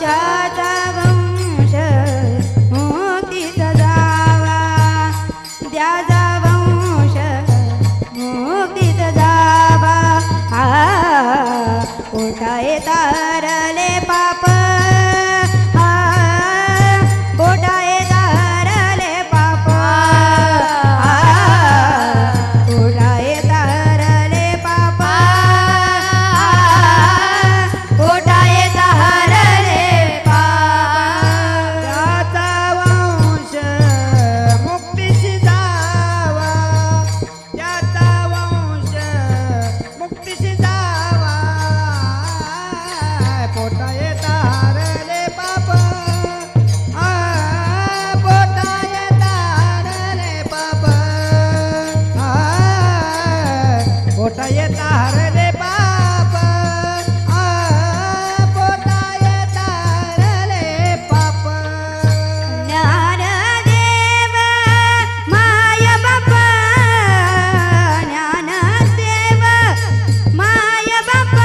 त्याचा वंश मुक्तीचा जावा, त्याचा वंश मुक्तीचा जावा. पोटाये तारले पाप, पोटाये तारले पाप, पोटाये तारले पाप, पोटाये तारले पाप. त्याचा वंश मुक्तीशी जावा, त्याचा वंश मुक्तीशी जावा. पोटाये तारले पाप, पोटाये तारले पाप, पोटाये तारले पाप, पोटाये तारले पाप. ज्ञानदेव माय बाप, ज्ञानदेव माय बाप.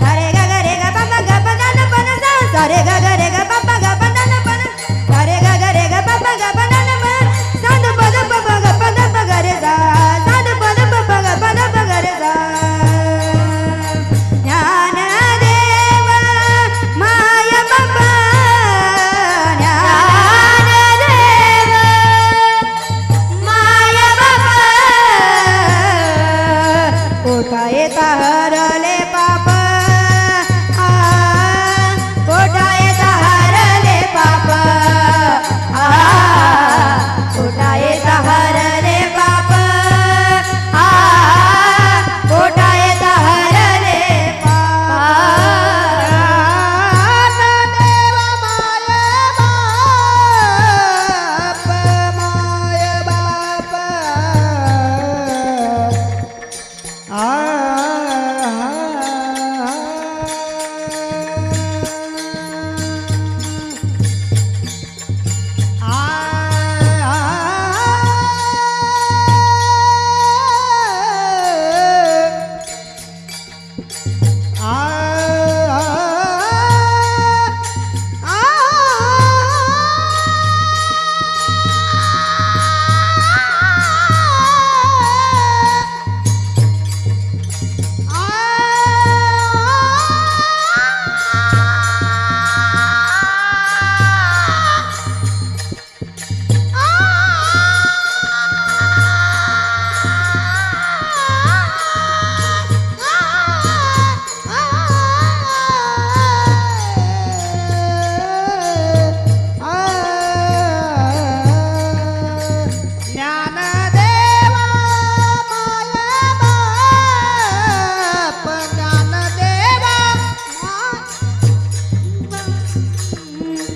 सारे ग ग रे ग प प ग प द न प न सा, सारे ग ग रे ग प प ग प द न प न, सारे ग ग रे ग प प ग प द न प, सा द प द प प ग प द प ग रे सा, सा द प द प प ग प द प ग रे सा. ज्ञानदेव माय बाप, ज्ञानदेव माय बाप. पोटाये तारले पाप, पोटाये तारले पाप, पोटाये तारले पाप, पोटाये तारले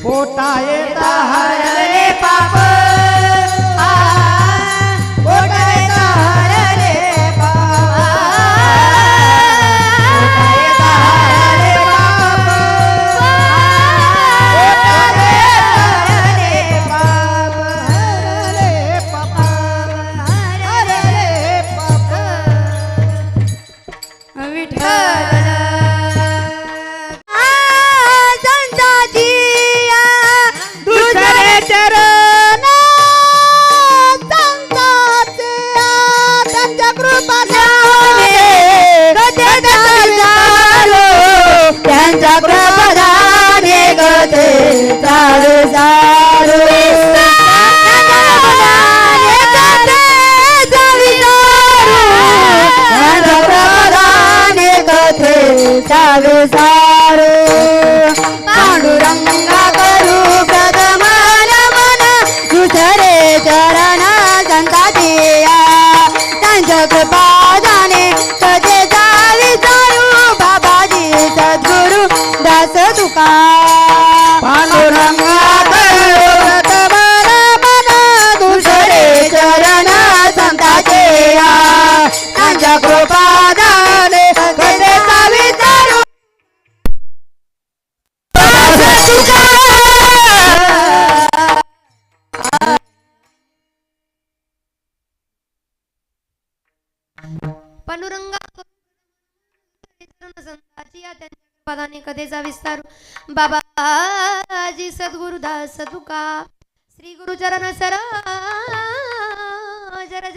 पोटाये तारले पाप, पोटाये तारले पाप, पोटाये तारले पाप, पोटाये तारले पाप, हरले पाप, हरले पाप. विठ्ठल संताची दुसरे चरण संताचे त्यांच्या कृपा त्यांच्या प्रपदाने गते सारू सारू, त्यांच्या प्रपदाने गते सारू सारू. पांडुरंगा करू प्रथमान मन, दुसरे चरण संताची त्यांच्या कृपादाने कथे विचारू. बाबाजी सद्गुरु दास तुका पांडुरंगा या त्यांच्या पदाने कथेचा विस्तार बाबाजी सद्गुरुदास तुका श्री गुरुचरण सराज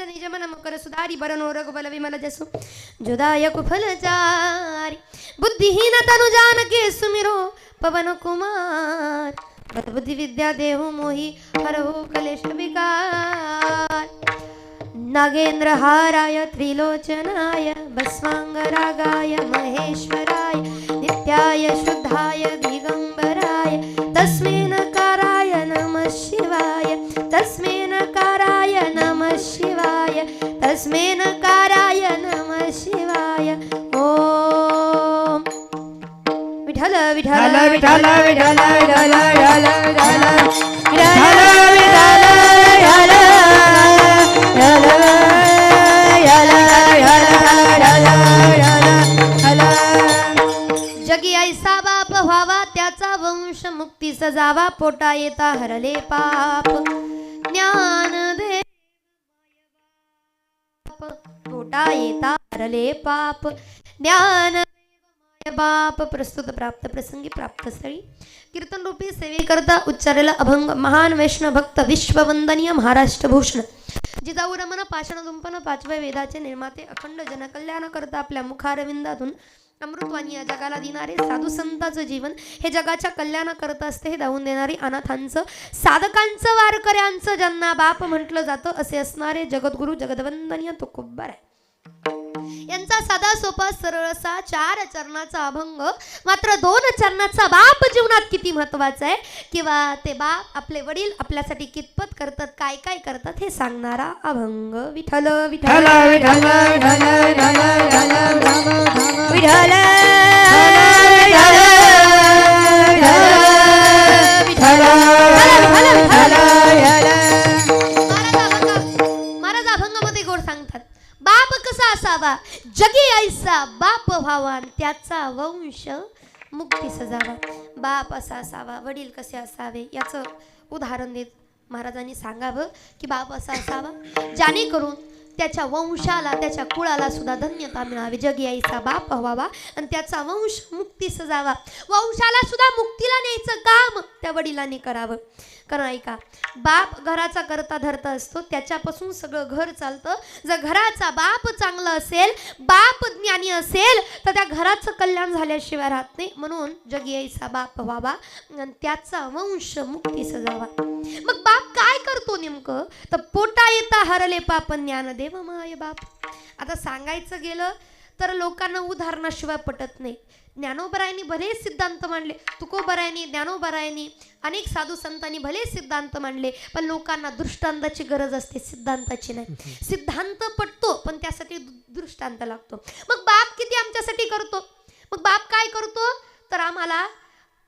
निज मन मकर सुधारी बरनो रघुबल विमल जसु जुदायक फलचारी बुद्धिहीन तनु जानके सुमिरो पवन कुमार बुद्धि विद्या देहु मोहि हरहु कलेश विकार नागेंद्र हाराय त्रिलोचनाय भस्वांगरागाय महेश्वराय नित्याय शुद्धाय दिगंबराय तस्मै नकाराय नमः शिवाय तस्मै नकाराय नमः शिवाय तस्मै नकाराय नमः शिवाय ओम विठ्ठल विठ्ठल विठ्ठल विठ्ठल विठ्ठल जगी ऐसा बाप व्हावा त्याचा वंश मुक्ती सजावा पोटा येता हरले पाप ज्ञान दे पोटा येता हरले पाप ज्ञान बाप प्रस्तुत प्राप्त प्रसंगी प्राप्त स्थळी कीर्तन रूपी सेवे करता उच्चारेला अभंग महान वैष्णव भक्त विश्ववंदनीय महाराष्ट्र भूषण जिजाऊ रमण पाषाण दुंपन पाचव्या वेदाचे निर्माते अखंड जनकल्याण करता आपल्या मुखारविंदातून अमृतवाणी या जगाला देणारे साधू संतांचं जीवन हे जगाच्या कल्याण करत असते हे दावून देणारी अनाथांचं साधकांचं वारकऱ्यांचं ज्यांना बाप म्हटलं जातं असे असणारे जगद्गुरु जगदवंदनीय तुकोबार आहे यांचा साधा सोपा सरळसा 4 चरणाचा अभंग मात्र 2 चरणाचा बाप जीवनात किती महत्वाचा आहे किंवा ते बाप आपले वडील आपल्यासाठी कितपत करतात काय काय करतात हे सांगणारा अभंग विठ्ठल विठ्ठल विठ्ठल विठ्ठल महाराज अभंगामध्ये गोड सांगतात बाप कसा असावा जगी ऐसा बाप व्हावा आणि त्याचा वंश मुक्ती सजावा बाप असा असावा वडील कसे असावे याचं उदाहरण देत महाराजांनी सांगावं की बाप असा असावा जेणेकरून त्याच्या वंशाला त्याच्या कुळाला सुद्धा धन्यता मिळावी जगी ऐसा बाप व्हावा आणि त्याचा वंश मुक्ती सजावा वंशाला सुद्धा मुक्तीला न्यायचं काम त्या वडिलांनी करावं कारण ऐका बाप घराचा करता धरता असतो त्याच्यापासून सगळं घर चालतं जर घराचा बाप चांगला असेल बाप ज्ञानी असेल तर त्या घराचं कल्याण झाल्याशिवाय राहत नाही म्हणून जगी ऐसा बाप व्हावा आणि त्याचा वंश मुक्ती सजावा मग बाप काय करतो नेमकं तर पोटा येता हरले पाप ज्ञानदेव माय बाप आता सांगायचं गेलं तर लोकांना उदाहरणाशिवाय पटत नाही ज्ञानोबरायांनी भले सिद्धांत मांडले तुकोबरायांनी ज्ञानोबरायांनी अनेक साधू संतांनी भले सिद्धांत मांडले पण लोकांना दृष्टांताची गरज असते सिद्धांताची नाही सिद्धांत पटतो पण त्यासाठी दृष्टांत लागतो मग बाप किती आमच्यासाठी करतो मग बाप काय करतो तर आम्हाला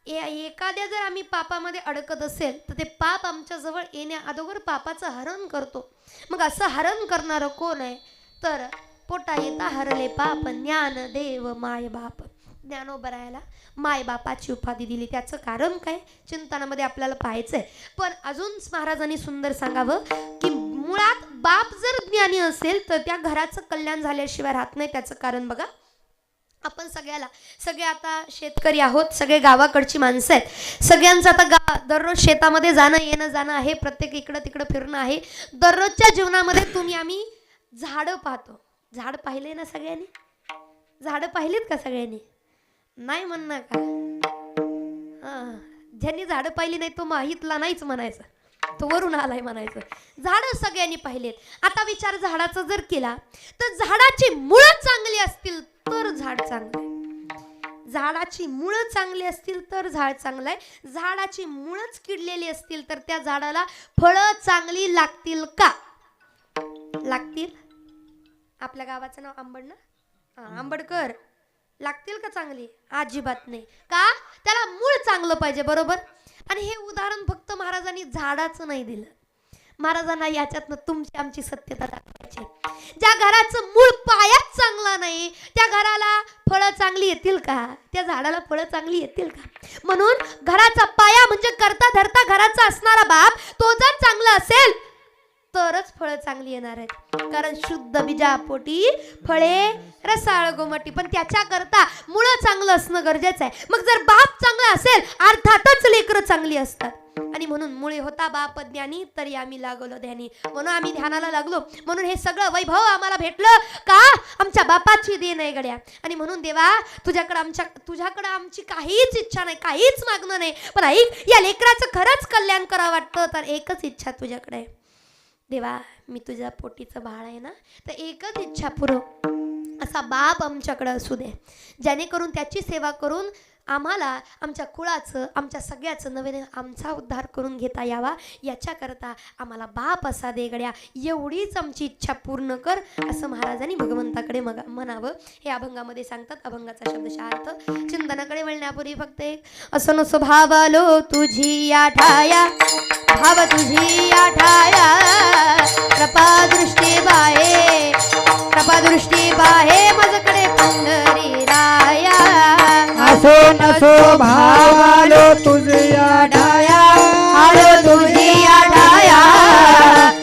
एखाद्या जर आम्ही पापामध्ये अडकत असेल तर ते पाप आमच्या जवळ येण्या अगोदर पापाचं हरण करतो मग असं हरण करणारं कोण आहे तर पोटा येता हरले पाप ज्ञान देव माय बाप ज्ञानोबरायाला माय बापाची उपाधी दिली त्याचं कारण काय चिंतनामध्ये आपल्याला पाहायचंय पण अजून महाराजांनी सुंदर सांगावं की मुळात बाप जर ज्ञानी असेल तर त्या घराचं कल्याण झाल्याशिवाय राहत नाही त्याचं कारण बघा आपण सगळे आता शेतकरी आहोत सगळे गावाकडची माणसं आहेत सगळ्यांचं आता दररोज शेतामध्ये जाणं आहे प्रत्येक इकडं तिकडं फिरणं आहे दररोजच्या जीवनामध्ये तुम्ही आम्ही झाडं पाहतो झाड पाहिले ना सगळ्यांनी झाडं पाहिलीत का सगळ्यांनी नाही म्हणणं का ज्यांनी झाडं पाहिली नाही तो माहितला नाहीच म्हणायचं तो वरून आलाय म्हणायचं झाडं सगळ्यांनी पाहिलेत आता विचार झाडाचा जर केला तर झाडाची मुळं चांगली असतील तर झाड चांगलं आहे झाडाची मुळं चांगली असतील तर झाड चांगलं आहे झाडाची मुळंच किडलेली असतील तर त्या झाडाला फळं चांगली लागतील का लागतील आपल्या गावाचं नाव आंबड ना आंबडकर लागतील का चांगली अजिबात नाही का त्याला मूळ चांगलं पाहिजे बरोबर आणि हे उदाहरण फक्त महाराजांनी झाडाचं नाही दिलं महाराजांना याच्यातनं तुमची आमची सत्यता दाखवायची ज्या घराचं मूळ पायाच चांगला नाही त्या घराला फळं चांगली येतील का त्या झाडाला फळं चांगली येतील का म्हणून घराचा पाया म्हणजे करता धरता घराचा असणारा बाप तो जर चांगला असेल तरच फळं चांगली येणार आहेत. कारण शुद्ध बीजापोटी फळे रसाळ गोमटी. पण त्याच्याकरता मुळं चांगलं असणं गरजेचं आहे. मग जर बाप चांगला असेल अर्थातच लेकरं चांगली असतात. आणि म्हणून मुळे होता बाप ज्ञानी तरी आम्ही लागलो ध्यानी. म्हणून आम्ही ध्यानाला लागलो. म्हणून हे सगळं वैभव आम्हाला भेटलं का आमच्या बापाची देण आहे गड्या. आणि म्हणून देवा तुझ्याकडे आमची काहीच इच्छा नाही, काहीच मागणं नाही. पण ऐक, या लेकराचं खरंच कल्याण करावं वाटतं तर एकच इच्छा तुझ्याकडे आहे. देवा मी तुझ्या पोटीचं बाळ आहे ना, तर एकच इच्छा पुरव. असा बाप आमच्याकडे असू दे जेणेकरून त्याची सेवा करून आम्हाला आमच्या कुळाचं आमच्या सगळ्याचं नव्याने आमचा उद्धार करून घेता यावा. याच्याकरता आम्हाला बाप असा दे गड्या, एवढीच आमची इच्छा पूर्ण कर असं महाराजांनी भगवंताकडे म्हणावं. हे अभंगामध्ये सांगतात. अभंगाचा शब्दशः अर्थ चिंतनाकडे वळण्यापूर्वी फक्त एक असं नसो भावालो तुझी आठाया, भाव तुझी आठाया, कृपा दृष्टी बाहे, कृपा दृष्टी बाहे माझ्याकडे पंढरी राया. असो नसो भावालो तुझ्या ढाया, आलो तुझी आठाया,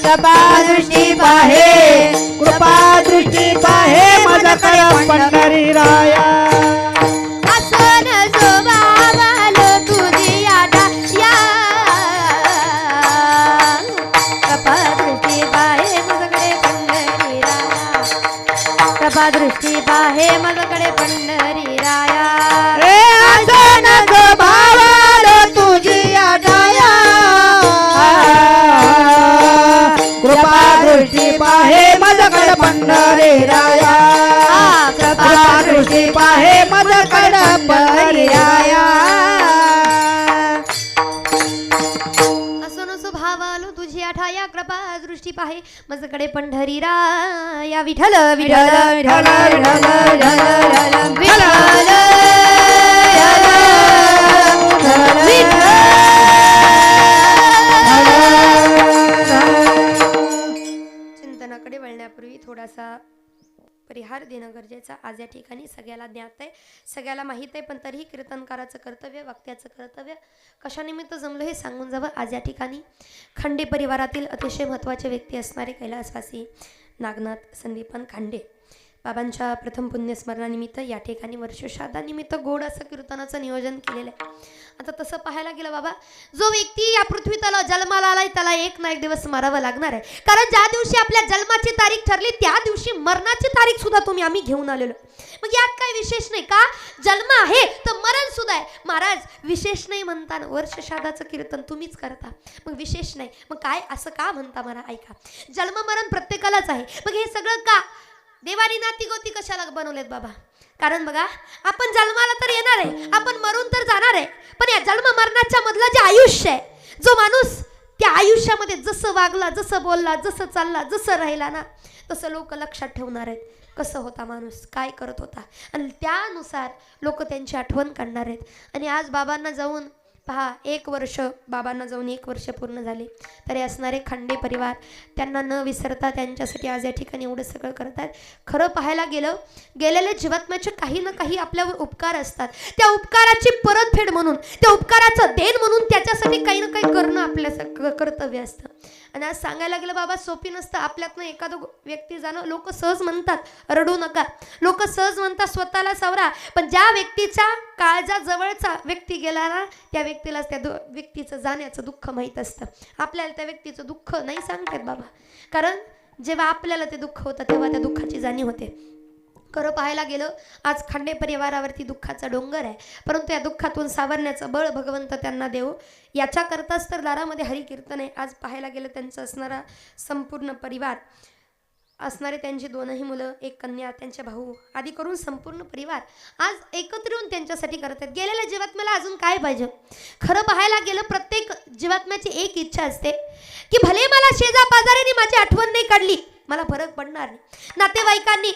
कृपा दृष्टी पाहे, कृपा दृष्टी पाहे माझ्याकडे पंढरी राया. असं नसो भावालो तुझी आठाया, कृपा दृष्टी पाहे माझ्याकडे पंढरी राया, कृपा दृष्टी पाहे माझ्याकडे पंढरी राया. असो नसो भावालो तुझ्या ढाया, कृपा दृष्टी पाहे माझ्याकडे पंढरी राया, कृपा दृष्टी पाहे माझ्याकडे पंढरी राया. असो नसो भावालो तुझी आठाया, कृपा दृष्टी पाहे माझ्याकडे पंढरी राया. विठ्ठल विठ्ठल विठ्ठल विठ्ठल विठ्ठल चिंतनाकडे वळण्यापूर्वी थोडासा परिहार देणं गरजेचं. आज या ठिकाणी सगळ्याला ज्ञात आहे, सगळ्याला माहीत आहे, पण तरीही कीर्तनकाराचं कर्तव्य, वक्त्याचं कर्तव्य कशानिमित्त जमलं हे सांगून जावं. आज या ठिकाणी खांडे परिवारातील अतिशय महत्त्वाचे व्यक्ती असणारे कैलासवासी नागनाथ संदीपन खांडे बाबांच्या प्रथम पुण्यस्मरणानिमित्त या ठिकाणी वर्षश्राद्धानिमित्त गोड असं कीर्तनाचं नियोजन केलेलं आहे. आता तसं पाहायला गेलं बाबा, जो व्यक्ती या पृथ्वी तला जन्माला आलाय त्याला एक ना एक दिवस मरावं लागणार आहे. कारण ज्या दिवशी आपल्या जन्माची तारीख ठरली त्या दिवशी मरणाची तारीख सुद्धा आम्ही घेऊन आलेलो. मग यात काय विशेष नाही का? जन्म आहे तर मरण सुद्धा आहे. महाराज विशेष नाही म्हणताना वर्षश्राद्धाचं कीर्तन तुम्हीच करता, मग विशेष नाही मग काय असं का म्हणता? मला ऐका, जन्म मरण प्रत्येकालाच आहे. मग हे सगळं का देवानी नाती गोती कशाला बनवलेत बाबा? कारण बघा, आपण जन्माला तर येणार आहे, आपण मरून तर जाणार आहे, पण या जन्म मरणाच्या मधलं जे आयुष्य आहे, जो माणूस त्या आयुष्यामध्ये जसं वागला, जसं बोलला, जसं चालला, जसं राहिला ना, तसं लोक लक्षात ठेवणार आहेत. कसं होता माणूस, काय करत होता, आणि त्यानुसार लोक त्यांची आठवण काढणार आहेत. आणि आज बाबांना जाऊन पहा, 1 वर्ष बाबांना जाऊन 1 वर्ष पूर्ण झाले तरी असणारे खांडे परिवार त्यांना न विसरता त्यांच्यासाठी आज या ठिकाणी एवढं सगळं करतात. खरं पाहायला गेलं, गेलेल्या जीवात्म्याचे काही ना काही आपल्यावर उपकार असतात. त्या उपकाराची परतफेड म्हणून, त्या उपकाराचं देण म्हणून त्याच्यासाठी काही ना काही करणं आपल्या कर्तव्य असतं. आणि आज सांगायला गेलं बाबा, सोपी नसतं. आपल्यातनं एखादं व्यक्ती जाणं, लोक सहज म्हणतात रडू नका, लोक सहज म्हणतात स्वतःला सावरा, पण ज्या व्यक्तीच्या काळजाजवळचा व्यक्ती गेला ना, त्या व्यक्तीलाच त्या व्यक्तीचं जाण्याचं दुःख माहीत असतं. आपल्याला त्या व्यक्तीचं दुःख नाही सांगतात बाबा, कारण जेव्हा आपल्याला ते दुःख होतं तेव्हा त्या दुःखाची जाणीव होते. खरं पाहायला गेलं, आज खांडे परिवारावरती दुःखाचा डोंगर आहे, परंतु या दुःखातून सावरण्याचं बळ भगवंत त्यांना देव. याच्याकरताच तर दारामध्ये हरिकीर्तन आहे. आज पाहायला गेलं त्यांचं असणारा संपूर्ण परिवार, असणारे त्यांची 2ही मुलं, 1 कन्या, त्यांचे भाऊ आदी करून संपूर्ण परिवार आज एकत्र येऊन त्यांच्यासाठी करत आहेत. गेलेल्या जीवात्म्याला अजून काय पाहिजे? खरं पाहायला गेलं, प्रत्येक जीवात्म्याची एक इच्छा असते की भले मला शेजा पाजाऱ्यांनी माझी आठवण नाही काढली, मला फरक पडणार नाही, नातेवाईकांनी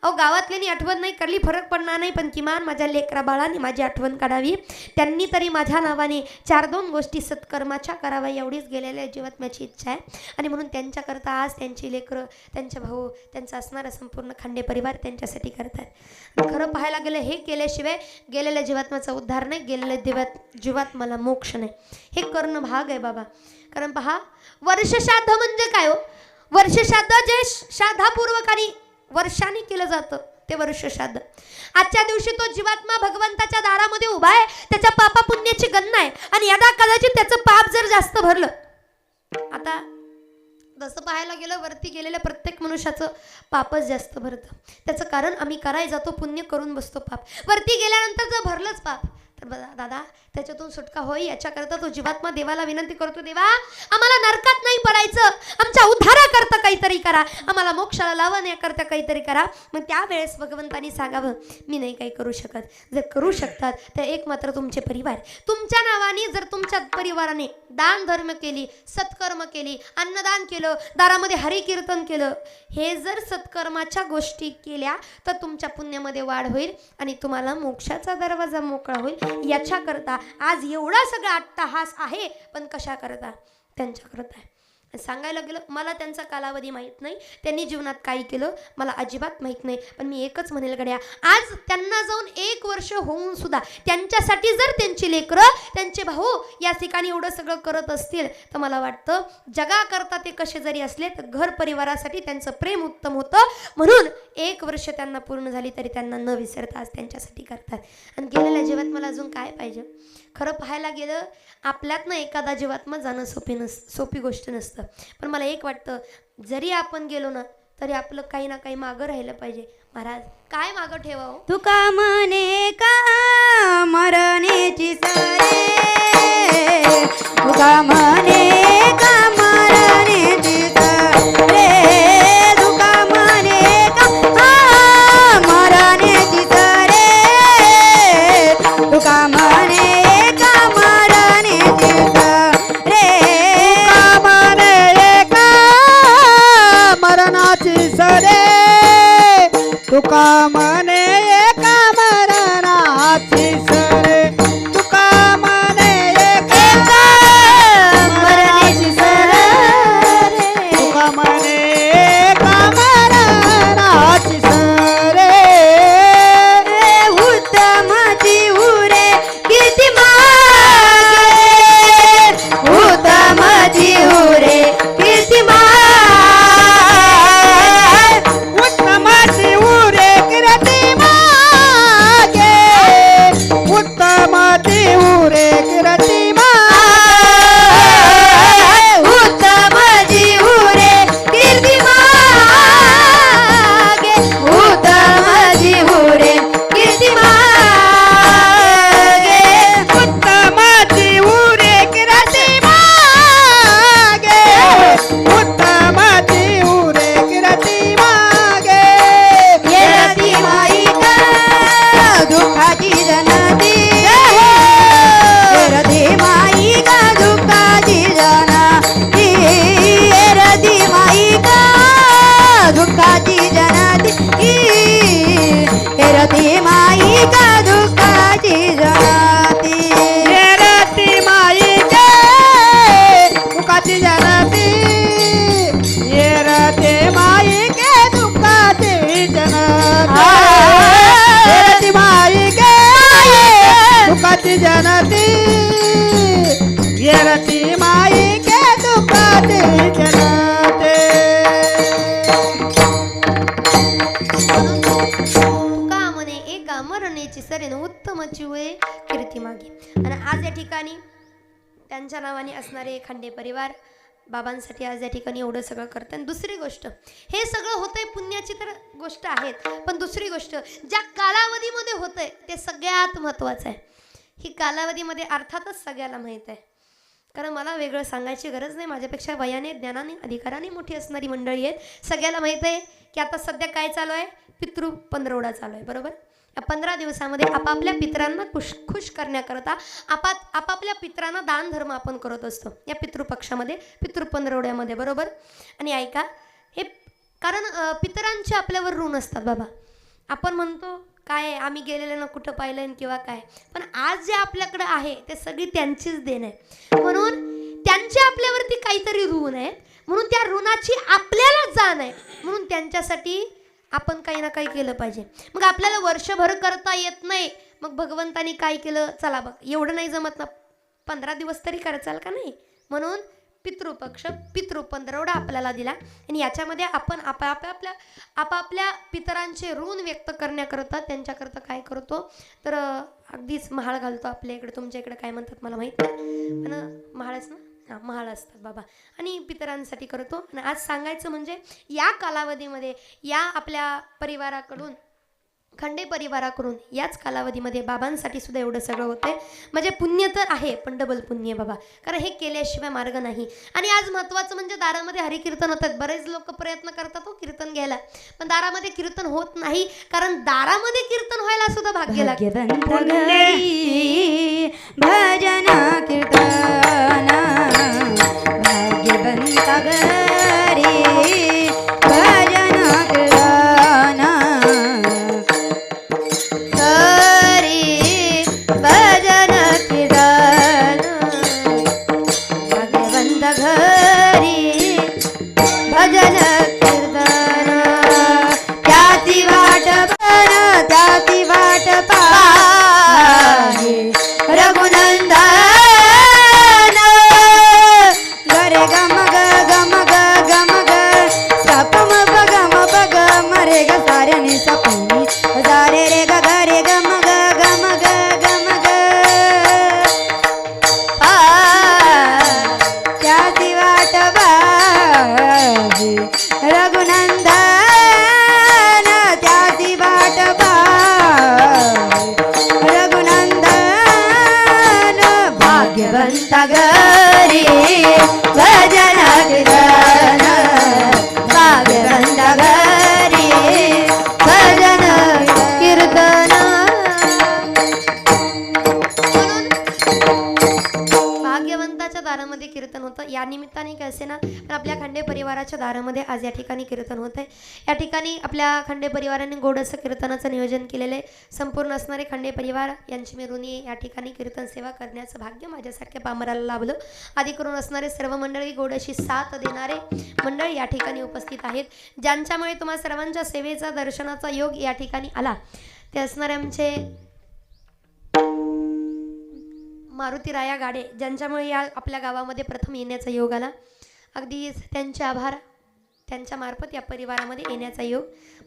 अहो गावातल्यानी आठवण नाही करली फरक पडणार नाही, पण किमान माझ्या लेकरा बाळांनी माझी आठवण काढावी. त्यांनी तरी माझ्या नावाने 4-2 गोष्टी सत्कर्माच्या कराव्या एवढीच गेलेल्या जीवात माझी इच्छा आहे. आणि म्हणून त्यांच्याकरता आज त्यांची लेकरं, त्यांचे भाऊ, त्यांचा असणारा संपूर्ण खांडे परिवार त्यांच्यासाठी करतात. खरं पाहायला गेलं हे केल्याशिवाय गेलेल्या जीवात्माचा उद्धार नाही, गेलेल्या जीवात मला मोक्ष नाही. हे करणं भाग आहे बाबा. कारण पहा, वर्षश्राद्ध म्हणजे काय हो? वर्षश्राद्ध जे श्राद्धापूर्वकाने वर्षांनी केलं जातं ते वर्षश्राद्ध. आजच्या दिवशी तो जीवात्मा भगवंताच्या दारामध्ये उभा आहे, त्याच्या पापा पुण्याची गणना आहे. आणि यदा कदाचित त्याचं पाप जर जास्त भरलं, आता जसं पाहायला गेलं वरती गेलेल्या प्रत्येक मनुष्याचं पापच जास्त भरतं. त्याचं कारण आम्ही करायला जातो, पुण्य करून बसतो पाप. वरती गेल्यानंतर जर भरलंच पाप तर दादा त्याच्यातून सुटका होई याच्याकरता तो जीवात्मा देवाला विनंती करतो, देवा आम्हाला नरकात नाही पडायचं, आमच्या उद्धाराकरता काहीतरी करा, आम्हाला मोक्षाला लावण्याकरता काहीतरी करा. मग त्यावेळेस भगवंतानी सांगावं, मी नाही काही करू शकत. जर करू शकतात तर एक मात्र तुमचे परिवार, तुमच्या नावाने जर तुमच्या परिवाराने दान धर्म केली, सत्कर्म केली, अन्नदान केलं, दारामध्ये हरिकीर्तन केलं, हे जर सत्कर्माच्या गोष्टी केल्या तर तुमच्या पुण्यामध्ये वाढ होईल आणि तुम्हाला मोक्षाचा दरवाजा मोकळा होईल. याच्याकरता आज एवढा सगळा अट्टहास आहे, पण कशा करता? त्यांच्याकरता आहे. सांगायला गेलं मला त्यांचा कालावधी माहीत नाही, त्यांनी जीवनात काय केलं मला अजिबात माहीत नाही. पण मी एकच म्हणेल गड्या, आज त्यांना जाऊन 1 वर्ष होऊन सुद्धा त्यांच्यासाठी जर त्यांची लेकरं, त्यांचे भाऊ या ठिकाणी एवढं सगळं करत असतील तर मला वाटतं जगाकरता ते कसे जरी असले तर घर परिवारासाठी त्यांचं प्रेम उत्तम होतं. म्हणून 1 वर्ष त्यांना पूर्ण झाली तरी त्यांना न विसरता आज त्यांच्यासाठी करतात. आणि गेलेल्या जीवात मला अजून काय पाहिजे? खरं पाहायला गेलं आपल्यातनं एखादा जीवात्मा जाणं सोपी गोष्ट नसतं. पण मला एक वाटतं, जरी आपण गेलो ना तरी आपलं काही ना काही मागं राहिलं पाहिजे. महाराज काय मागं ठेवावं? तुका म्हणे का मरण्याची सरे, तुका म्हणे का मरण्याची सरे, तुका म्हणे का मरण्याची सरे, तुका म्हणे तुका म्हणे एका मरणाची सरे, तुका म्हणे एका मरणाची सरे, तुका म्हणे एका मरणाची सरे. उत्तमाची उरे किती मागे, उत्तमाची उरे किती जनती येरती माई के दुखाते जनते. तुका म्हणे एका मरणाची सरेन उत्तमाची वय कीर्ती मागे. आणि आज या ठिकाणी त्यांच्या नावाने असणारे खांडे परिवार बाबांसाठी आज या ठिकाणी एवढं सगळं करतात. आणि दुसरी गोष्ट, हे सगळं होतंय पुण्याची तर गोष्ट आहे, पण दुसरी गोष्ट ज्या कालावधीमध्ये होतंय ते सगळ्यात महत्त्वाचं आहे. ही कालावधीमध्ये अर्थातच सगळ्याला माहीत आहे, कारण मला वेगळं सांगायची गरज नाही. माझ्यापेक्षा वयाने, ज्ञानाने, अधिकाराने मोठी असणारी मंडळी आहेत. सगळ्याला माहीत आहे की आता सध्या काय चालू आहे? पितृ पंधरवडा चालू आहे, बरोबर? या 15 दिवसामध्ये आपापल्या पितरांना खुश करण्याकरता आपापल्या पितरांना दान धर्म आपण करत असतो या पितृपक्षामध्ये, पितृ पंधरवड्यामध्ये, बरोबर? आणि ऐका, हे कारण पितरांचे आपल्यावर ऋण असतात बाबा. आपण म्हणतो काय आम्ही गेलेलं ना कुठं पाहिलं किंवा काय, पण आज जे आपल्याकडे आहे ते सगळी त्यांचीच देण आहे. म्हणून त्यांचे आपल्यावरती काहीतरी ऋण आहे, म्हणून त्या ऋणाची आपल्याला जाण आहे, म्हणून त्यांच्यासाठी आपण काही ना काही केलं पाहिजे. मग आपल्याला वर्षभर करता येत नाही, मग भगवंतानी काय केलं, चला बघ एवढं नाही जमत ना, 15 दिवस तरी करायचाल का नाही, म्हणून पितृपक्ष पितृपंधरवडा आपल्याला दिला. आणि याच्यामध्ये आपण आपापल्या पितरांचे ऋण व्यक्त करण्याकरता त्यांच्याकरता काय करतो तर अगदीच महाळ घालतो. आपल्या इकडे तुमच्या इकडे काय म्हणतात मला माहीत नाही, पण महाळच ना, हां महाळ असतात बाबा, आणि पितरांसाठी करतो. आणि आज सांगायचं म्हणजे या कालावधीमध्ये या आपल्या परिवाराकडून खंडे परिवाराकडून याच कालावधीमध्ये बाबांसाठी सुद्धा एवढं सगळं होतंय. म्हणजे पुण्य तर आहे पण डबल पुण्य बाबा, कारण हे केल्याशिवाय मार्ग नाही. आणि आज महत्त्वाचं म्हणजे दारामध्ये हरिकीर्तन होतात. बरेच लोक प्रयत्न करतात हो कीर्तन घ्यायला, पण दारामध्ये कीर्तन होत नाही, कारण दारामध्ये कीर्तन व्हायला सुद्धा भाग्य लागते. भजन कीर्तन भाग्यवंत घरी भजन कीर्तन भजन कीर्तन भाग्यवंत घरी भजन कीर्तन त्याची वाट पाहे रघुनंदन गरे गम ग सपम बग मरे ग सारे नि सपनी सारे रे ग गरे गम ग त्याची वाट पाहे रघुनंदन त्याची वाट पाहे रघुनंदन भाग्यवंत घरी भजन कीर्तन भाग्यवंत घरी भजन कीर्तन. भाग्यवंताच्या दारामध्ये कीर्तन होतं. या निमित्ताने काय असे ना, तर आपल्या खंडे परिवाराच्या दारामध्ये आज या ठिकाणी कीर्तन होत आहे. या ठिकाणी आपल्या खंडे परिवाराने गोड असं कीर्तनाचं नियोजन केलेलं आहे. संपूर्ण असणारे खंडे परिवार यांची मी ऋणी या ठिकाणी कीर्तन सेवा करण्याचं भाग्य माझ्यासारख्या पामराला लाभलं. आधी करून असणारे सर्व मंडळी गोड अशी साथ देणारे मंडळी या ठिकाणी उपस्थित आहेत, ज्यांच्यामुळे तुम्हा सर्वांच्या सेवेचा दर्शनाचा योग या ठिकाणी आला. ते असणारे आमचे मारुतीराया गाडे, ज्यांच्यामुळे या आपल्या गावामध्ये प्रथम येण्याचा योग आला. अगदी त्यांचे आभार, त्यांच्यामार्फत या परिवारामध्ये येण्याचा योग,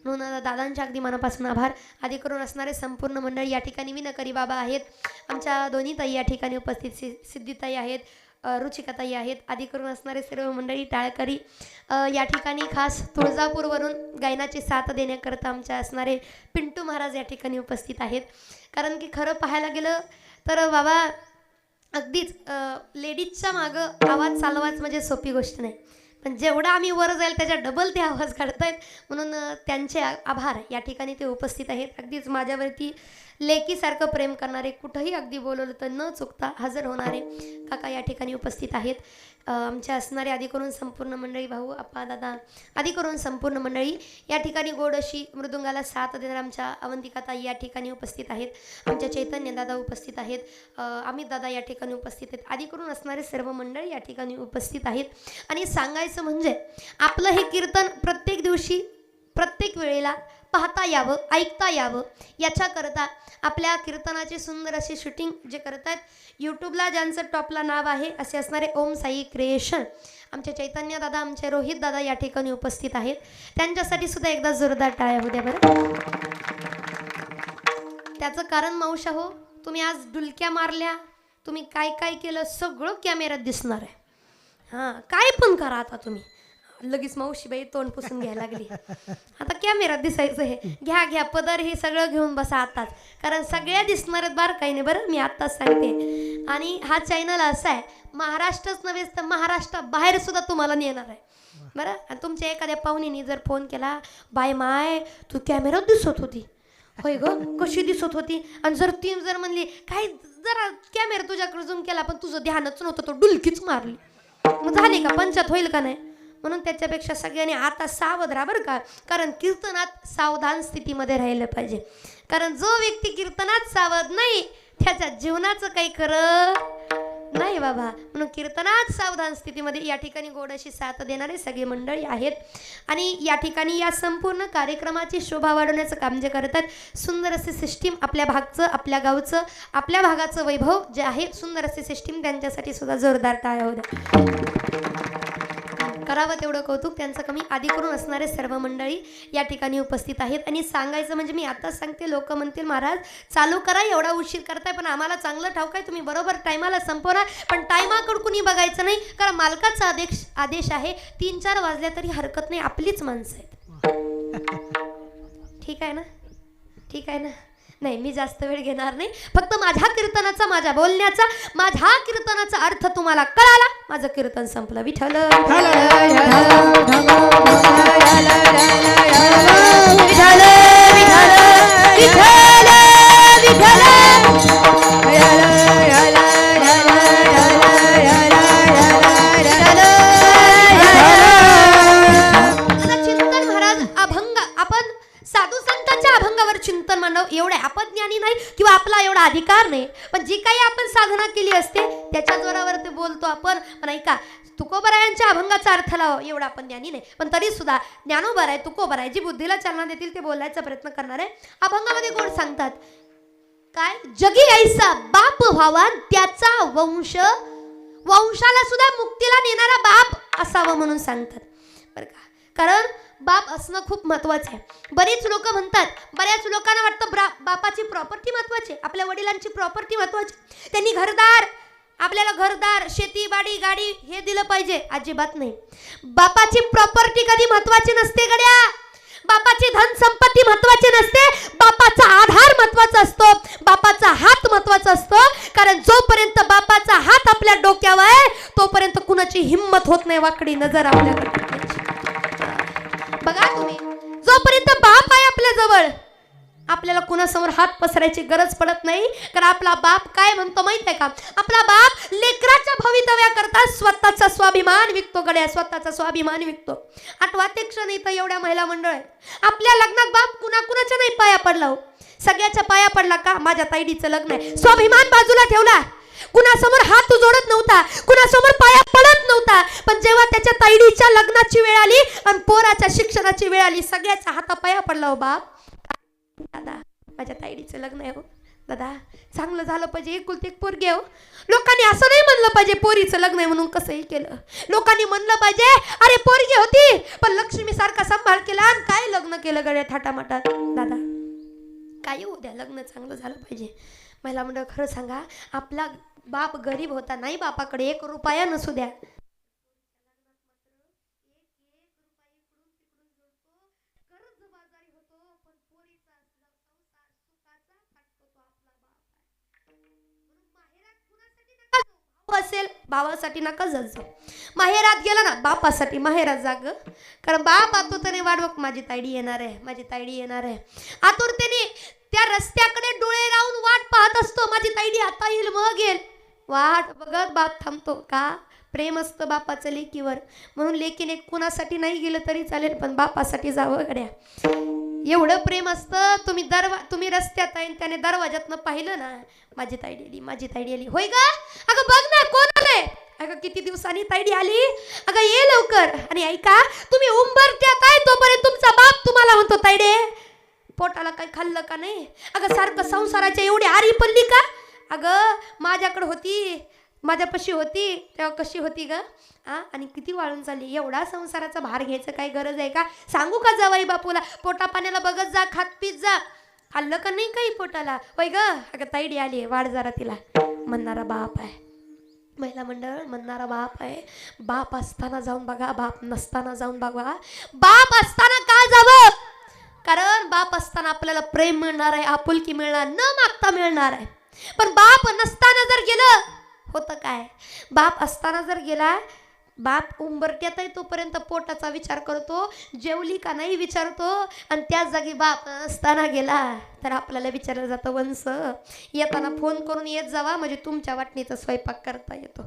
म्हणून दादांच्या अगदी मनापासून आभार. आधी करून असणारे संपूर्ण मंडळी या ठिकाणी विनकरी बाबा आहेत, आमच्या दोन्ही ताई या ठिकाणी उपस्थित, सिद्धिताई आहेत, रुचिकाताई आहेत. आधी करून असणारे सर्व मंडळी टाळकरी या ठिकाणी खास तुळजापूरवरून गायनाची साथ देण्याकरता आमच्या असणारे पिंटू महाराज या ठिकाणी उपस्थित आहेत. कारण की खरं पाहायला गेलं तर बाबा अगदीच लेडीजच्या मागं आवाज चालवाच म्हणजे सोपी गोष्ट नाही, पण जेवढा आम्ही वर जाईल त्याच्या डबल ते आवाज काढतायत, म्हणून त्यांचे आभार. या ठिकाणी ते उपस्थित आहेत. अगदीच माझ्यावरती लेकीसारखं प्रेम करणारे, कुठंही अगदी बोलवलं तर न चुकता हजर होणारे काका या ठिकाणी उपस्थित आहेत. आमच्या असणारे आधी करून संपूर्ण मंडळी, भाऊ आप्पा दादा आधी करून संपूर्ण मंडळी या ठिकाणी गोड अशी मृदुंगाला साथ देणार आमच्या अवंतिकाताई या ठिकाणी उपस्थित आहेत. आमच्या चैतन्य दादा उपस्थित आहेत, अमित दादा या ठिकाणी उपस्थित आहेत. आधी करून असणारे सर्व मंडळी या ठिकाणी उपस्थित आहेत. आणि सांगायचं म्हणजे आपलं हे कीर्तन प्रत्येक दिवशी प्रत्येक वेळेला पाहता यावं, ऐकता यावं, याच्याकरता आपल्या कीर्तनाची सुंदर अशी शूटिंग जे करत आहेत, यूट्यूबला ज्यांचं टॉपला नाव आहे असे असणारे ओम साई क्रिएशन, आमचे चैतन्य दादा, आमचे रोहित दादा या ठिकाणी उपस्थित आहेत. त्यांच्यासाठी सुद्धा एकदा जोरदार टाळ्या होत्या बरं. त्याचं कारण मावशा हो, तुम्ही आज डुलक्या मारल्या, तुम्ही काय काय केलं सगळं कॅमेऱ्यात दिसणार आहे. हां, काय पण करा आता तुम्ही. लगेच मावशीबाई तोंड पुसून घ्यायला लागली. आता कॅमेऱ्यात दिसायचं हे घ्या पदर हे सगळं घेऊन बसा आताच, कारण सगळ्या दिसणार आहेत बार काही नाही बरं, मी आत्ताच सांगते. आणि हा चॅनल असा आहे, महाराष्ट्रच नव्हे तर महाराष्ट्राबाहेर सुद्धा तुम्हाला नेणार आहे बरं. आणि तुमच्या एखाद्या पाहुणीने जर फोन केला, बाय माय तू कॅमेऱ्यात दिसत होती, होय ग कशी दिसत होती, आणि जर ती जर म्हणली काय जरा कॅमेरा तुझ्याकडे झूम केला पण तुझं ध्यानच नव्हतं, तो डुलकीच मारली, मग झाली का पंचायत होईल का नाही. म्हणून त्याच्यापेक्षा सगळ्यांनी आता सावध राहा बरं का, कारण कीर्तनात सावधान स्थितीमध्ये राहिलं पाहिजे. कारण जो व्यक्ती कीर्तनात सावध नाही त्याच्या जीवनाचं काही खरं नाही बाबा. म्हणून कीर्तनात सावधान स्थितीमध्ये या ठिकाणी गोड अशी साथ देणारे सगळे मंडळी आहेत. आणि या ठिकाणी या संपूर्ण कार्यक्रमाची शोभा वाढवण्याचं काम जे करतात, सुंदर असे सिस्टीम आपल्या भागचं, आपल्या गावचं, आपल्या भागाचं वैभव जे आहे, सुंदर असे सिस्टीम, त्यांच्यासाठी सुद्धा जोरदार टाळ्या होऊ द्या. करावं तेवढं कौतुक त्यांचं कमी. आधी करून असणारे सर्व मंडळी या ठिकाणी उपस्थित आहेत. आणि सांगायचं म्हणजे मी आताच सांगते, लोक म्हणतील महाराज चालू करा, एवढा उशीर करताय, पण आम्हाला चांगलं ठाऊक आहे तुम्ही बरोबर टायमाला संपवणार, पण टायमाकडे कुणी बघायचं नाही, कारण मालकाचा आदेश आहे. 3-4 वाजल्या तरी हरकत नाही, आपलीच माणसं आहेत. ठीक आहे ना, ठीक आहे ना. नाही, मी जास्त वेळ घेणार नाही. फक्त माझ्या कीर्तनाचा, माझ्या बोलण्याचा, माझ्या कीर्तनाचा अर्थ तुम्हाला कळाला, माझं कीर्तन संपलं. विठ्ठल विठ्ठल विठ्ठल विठ्ठल चिंतन महाराज अभंग, आपण साधू संतांच्या अभंगावर चिंतन मांडव, एवढे आपण ज्ञानी नाही किंवा आपला एवढा अधिकार नाही, पण जी काही आपण साधना केली असते त्याच्या जोरावर ते बोलतो आपण. पण ऐका, तुकोबरायांच्या अभंगाचा अर्थ लाव, एवढा आपण ज्ञानी नाही, पण तरी सुद्धा ज्ञानोबर आहे, तुकोबर आहे, जी बुद्धीला चालना देतील ते बोलायचा प्रयत्न करणार आहे. अभंगामध्ये गोड सांगतात काय, जगी ऐसा बाप व्हावा त्याचा वंश, वंशाला सुद्धा मुक्तीला नेणारा बाप असावा म्हणून सांगतात बरं का. कारण बाप असणं खूप महत्वाचं आहे. बरीच लोक म्हणतात, बऱ्याच लोकांना वाटतं बापाची प्रॉपर्टी महत्वाची, आपल्या वडिलांची प्रॉपर्टी महत्वाची, त्यांनी घरदार, आपल्याला घरदार, शेती बाडी गाडी हे दिलं पाहिजे. अजिबात नाही. बापाची प्रॉपर्टी कधी महत्वाची नसते गड्या, बापाची धन संपत्ती महत्वाची नसते, बापाचा आधार महत्वाचा असतो, बापाचा हात महत्वाचा असतो. कारण जोपर्यंत बापाचा हात आपल्या डोक्यावर आहे तोपर्यंत कुणाची हिंमत होत नाही वाकडी नजर आपल्याकडे. बघा तुम्ही, जोपर्यंत बाप आहे आपल्या जवळ आपल्याला कुणासमोर हात पसरायची गरज पडत नाही. कारण आपला बाप काय म्हणतो माहित आहे का, आपला बाप लेकराच्या भवितव्याकरता स्वतःचा स्वाभिमान विकतो गड्या, स्वतःचा स्वाभिमान विकतो. आठवा ते क्षण इथं एवढ्या महिला मंडळ आहेत, आपल्या लग्नात बाप कुणाकुणाच्या नाही पाया पडला हो, सगळ्याच्या पाया पडला का, माझ्या ताईडीचं लग्न आहे, स्वाभिमान बाजूला ठेवला, कुणासमोर हात जोडत नव्हता, कुणासमोर पाया पडत नव्हता. पण जेव्हा त्याच्या ताईडीच्या लग्नाची वेळ आली आणि पोराच्या शिक्षणाची वेळ आली, सगळ्याच्या हातापाया पडला हो बाप. दादा माझ्या ताईडीचं लग्न आहे हो, दादा चांगलं झालं पाहिजे, एकुलती एक पोरगी आहे हो. लोकांनी असं नाही म्हणलं पाहिजे पोरीचं लग्न आहे म्हणून कसंही केलं, लोकांनी म्हणलं पाहिजे अरे पोरगी होती पण लक्ष्मी सारखा सांभाळ केला आणि काय लग्न केलं गड्या थाटामाटात. दादा काय होऊ द्या, लग्न चांगलं झालं पाहिजे. महिला मंडळ खरं सांगा, आपला बाप गरीब होता, नाही बापाकडे 1 रुपया नसू द्या, असेल भावासाठी नका जायचं, माहेरात गेला ना बापासाठी माहेरात जाग. कारण बाप आतुरतेने वाट बघ, माझी ताईडी येणार आहे, माझी ताईडी येणार आहे, आतुरतेने त्या रस्त्याकडे डोळे लावून वाट पाहत असतो, माझी ताईडी आता येईल मग येईल. वाट बघत बाप थांबतो का, प्रेम असतं बापाचं लेकीवर. म्हणून लेकीने कुणासाठी नाही गेलं तरी चालेल पण बापासाठी जावं गड्या, एवढं प्रेम असतं. तुम्ही रस्त्यात आहे त्याने दरवाजातनं पाहिलं ना, माझी ताईडी आली, माझी ताईडी आली, होय ग अगं बघ ना कोण आलंय, अगं किती दिवसांनी ताईडी आली, अगं ये लवकर. आणि ऐका, तुम्ही उंबरत्यात आहे तोपर्यंत तुमचा बाप तुम्हाला म्हणतो ताईडे पोटाला काही खाल्लं का नाही, अगं सारखं संसाराच्या एवढी आरी पडली का, अगं माझ्याकडे होती, माझ्यापाशी होती तेव्हा कशी होती ग, आणि किती वाळून चालली, एवढा संसाराचा भार घ्यायचं काय गरज आहे का. सांगू का जावाई बापूला, पोटा पाण्याला बघत जा, खात पीत जा, खाल्लं का नाही काही पोटाला, होय ग अगं ताईडी आली वाढ जरा तिला, म्हणणारा बाप आहे. महिला मंडळ म्हणणारा बाप आहे. बाप असताना जाऊन बघा, बाप नसताना जाऊन बघा. बाप असताना का जावं, कारण बाप असताना आपल्याला प्रेम मिळणार आहे, आपुलकी मिळणार, न मागता मिळणार आहे. पण बाप नसताना जर गेलं होतं काय, बाप असताना जर गेला, बाप उंबरट्यात आहे तोपर्यंत पोटाचा विचार करतो, जेवली का नाही विचारतो, आणि त्याच जागी बाप नसताना गेला तर आपल्याला विचारलं जातं वंश येताना फोन करून येत जावा म्हणजे तुमच्या वाटणीचा स्वयंपाक करता येतो.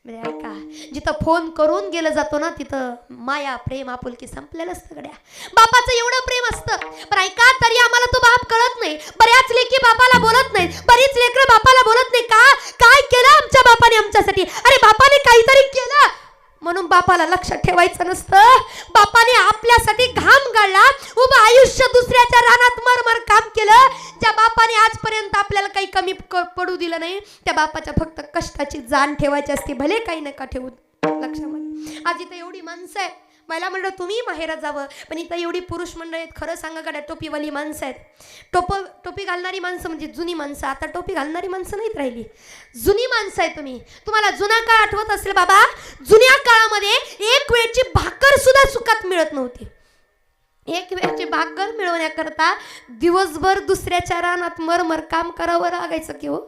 म्हणजे ऐका, जिथं फोन करून गेलं जातो ना तिथं माया प्रेम आपुलकी संपलेलं असतं गड्या. बापाचं एवढं प्रेम असतं, पण ऐका तरी आम्हाला तो बाप कळत नाही. बऱ्याच लेकी बापाला बोलत नाही, बरीच लेकरं बापाला बोलत नाही. का काय केलं आमच्या बापाने आमच्यासाठी? अरे बापाने काहीतरी केलं म्हणून बापाला लक्षात ठेवायचं नसतं. बापाने आपल्यासाठी घाम गाळला, उभं आयुष्य दुसऱ्याच्या रानात मरमर काम केलं. ज्या बापाने आजपर्यंत आपल्याला काही कमी पडू दिलं नाही, त्या बापाच्या फक्त कष्टाची जाण ठेवायची असते, भले काही नका ठेवू लक्षामध्ये. आज इथं एवढी माणसं आहेत, मला म्हणलं तुम्ही माहेरात जावं, पण इथं एवढी पुरुष मंडळी आहेत. खरं सांगा गड्या, टोपीवाली माणसं आहेत. टोपी घालणारी माणसं म्हणजे जुनी माणसं. आता टोपी घालणारी माणसं नाहीत राहिली, जुनी माणसं आहे. तुम्हाला जुना काळ आठवत असेल बाबा, जुन्या काळामध्ये एक वेळची भाकर सुद्धा सुखात मिळत नव्हती. एक वेळची भाकर मिळवण्याकरता दिवसभर दुसऱ्याच्या रानात मरमर काम करावं लागायचं की हो.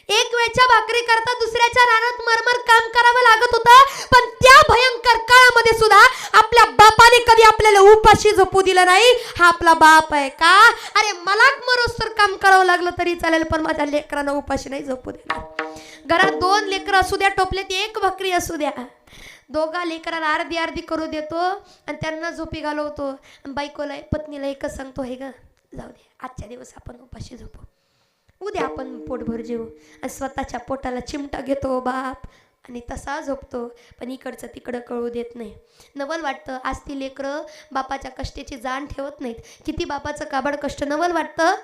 एक वेळच्या भाकरी करता दुसऱ्याच्या रानात मरमर काम करावं लागत होतं. पण त्या भयंकर काळामध्ये सुद्धा आपल्या बापाने कधी आपल्याला उपाशी झोपू दिलं नाही. हा आपला बाप आहे का? अरे मला मरोस्तर काम करावं लागलं तरी चालेल, पण माझ्या लेकरांना उपाशी नाही झोपू देणार. घरात 2 लेकरं असू द्या, टोपल्यात 1 भाकरी असू द्या, दोघा लेकराला अर्धी अर्धी करू देतो आणि त्यांना झोपी घालवतो. बायकोला पत्नीला एकच सांगतो, हे ग जाऊ दे, आजच्या दिवस आपण उपाशी झोपू, उद्या आपण पोटभर जेवू. आणि स्वतःच्या पोटाला चिमटा घेतो बाप आणि तसा झोपतो. पण इकडचं तिकडं कळू देत नाही. नवल वाटतं आज ती लेकरं बापाच्या कष्टाची जाण ठेवत नाहीत. किती बापाचं काबड कष्ट. नवल वाटतं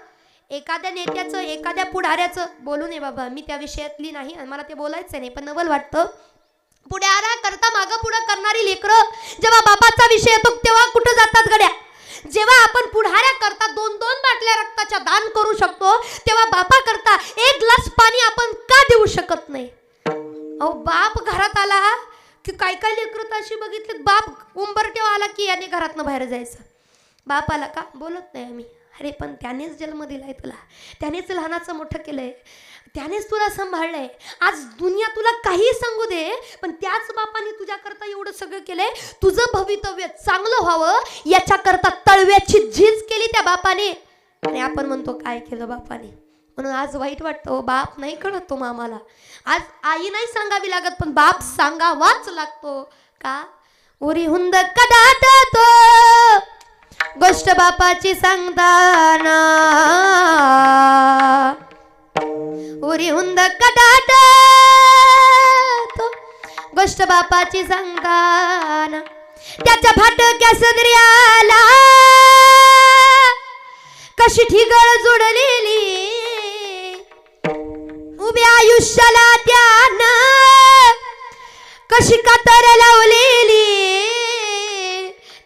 एखाद्या नेत्याचं, एखाद्या पुढाऱ्याचं, बोलू नये बाबा, मी त्या विषयातली नाही आणि मला ते बोलायचं नाही, पण नवल वाटतं पुढाऱ्या करता मागं पुढं करणारी लेकरं जेव्हा बापाचा विषय येतो तेव्हा कुठं जातात गड्या? जेव्हा आपण पुढाऱ्या करता 2-2 बाटल्या रक्ताच्या दान करू शकतो, तेव्हा बापा करता 1 ग्लास पाणी आपण का देऊ शकत नाही? अहो बाप घरात आला की काय काय लेकरं तर अशी बघितली, बाप उंबरठ्यावर आला की याने घरातनं बाहेर जायचं. बाप आला का बोलत नाही आम्ही. अरे पण त्यानेच जन्म दिलाय तुला, त्यानेच लहानाचं मोठं केलंय, त्यानेच तुला सांभाळलंय. आज दुनिया तुला काही सांगू दे, पण त्याच बापाने तुझ्याकरता एवढं सगळं केलंय. तुझं भवितव्य चांगलं व्हावं याच्याकरता तळव्याची झीज केली त्या बापाने. आणि आपण म्हणतो काय केलं बापाने, म्हणून आज वाईट वाटतं. बाप नाही कळत तो मामाला. आज आई नाही सांगावी लागत, पण बाप सांगावाच लागतो. का उरी हुंद कदाट तो गोष्ट बापाची सांगताना, उरी हुंद कदाट तो गोष्ट बापाची सांगताना. त्याच्या फाटक्या सदऱ्याला कशी ठिगळ जोडलेली, उभ्या आयुष्याला त्यानं कशी कातर लावलेली.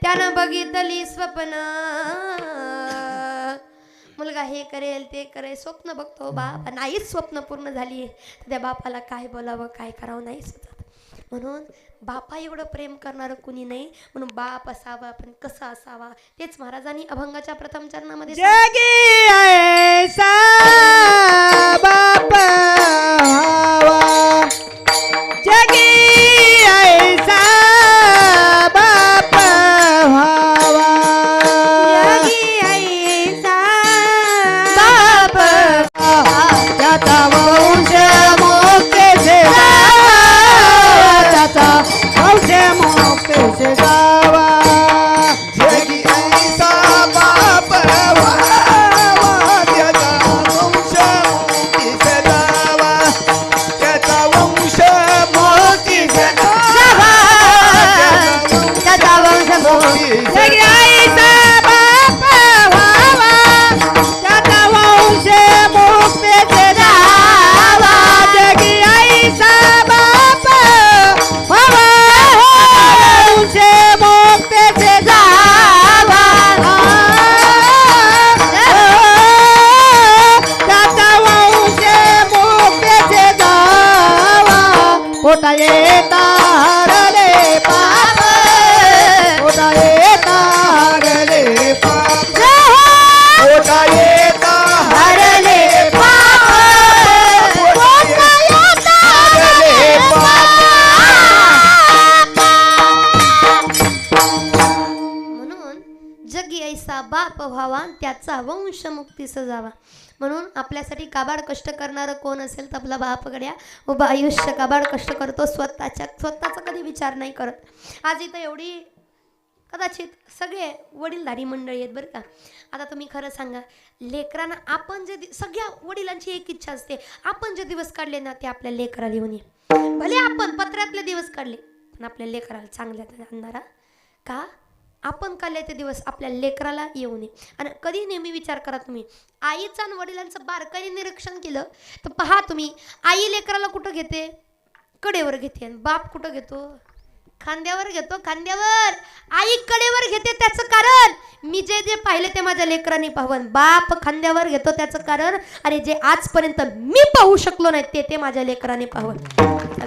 त्यानं बघितली स्वप्न, मुलगा हे करेल ते करेल, स्वप्न बघतो बाप, नाहीच स्वप्न पूर्ण झाली. त्या बापाला काय बोलावं काय करावं नाही सुचत. म्हणून बापा एवढं प्रेम करणारं कुणी नाही. म्हणून बाप असावा, पण कसा असावा तेच महाराजांनी अभंगाच्या प्रथम चरणामध्ये जगी ऐसा बाप व्हावा, जगी ऐसा बाप व्हावा, जगी ऐसा बाप व्हावा. त्याचा वंश मोक्षेचे जावा, त्याचा वंश मोक्षेचे जावा. जगी ऐसा बाप व्हावा, त्याचा वंश मोठीस जावा, त्याचा वंश मोठीस जावा, त्याचा वंश मोठीस जगी ऐसा बाप व्हावा, त्याचा वंश मोक्षेचे जावा. जगी ऐसा बाप व्हावा, वंश मोक्षेचे जावा. त्याचा वंश मोक्षेचे जावा. पोटा येता हरले पाप, पोटा येता हरले पाप, पोटा येता हरले पाप, पोटा येता हरले म्हणून जगी ऐसा बाप व्हावा, त्याचा वंश मुक्तीस जावा. म्हणून आपल्यासाठी काबाड कष्ट करणारं कोण असेल तर आपला बापगड्या उभा आयुष्य काबाड कष्ट करतो, स्वतःचा कधी विचार नाही करत. आज इथं एवढी कदाचित सगळे वडीलधारी मंडळी आहेत बरं का. आता तुम्ही खरं सांगा, लेकरांना आपण जे सगळ्या वडिलांची एक इच्छा असते, आपण जे दिवस काढले ना ते आपल्या लेकराला येऊन ये. भले आपण पत्र्यातले दिवस काढले पण आपल्या लेकराला चांगल्या अंधारा का आपण काढले ते दिवस आपल्या लेकराला येऊ नये. आणि कधी नेहमी विचार करा तुम्ही, आईचं आणि वडिलांचं बारकाईने निरीक्षण केलं तर पहा तुम्ही, आई लेकराला कुठं घेते? कडेवर घेते. आणि बाप कुठं घेतो? खांद्यावर घेतो, खांद्यावर. आई कडेवर घेते, त्याचं कारण मी जे जे पाहिलं ते माझ्या लेकरांनी पाहून. बाप खांद्यावर घेतो, त्याचं कारण अरे जे आजपर्यंत मी पाहू शकलो नाही ते माझ्या लेकरांनी पाहून.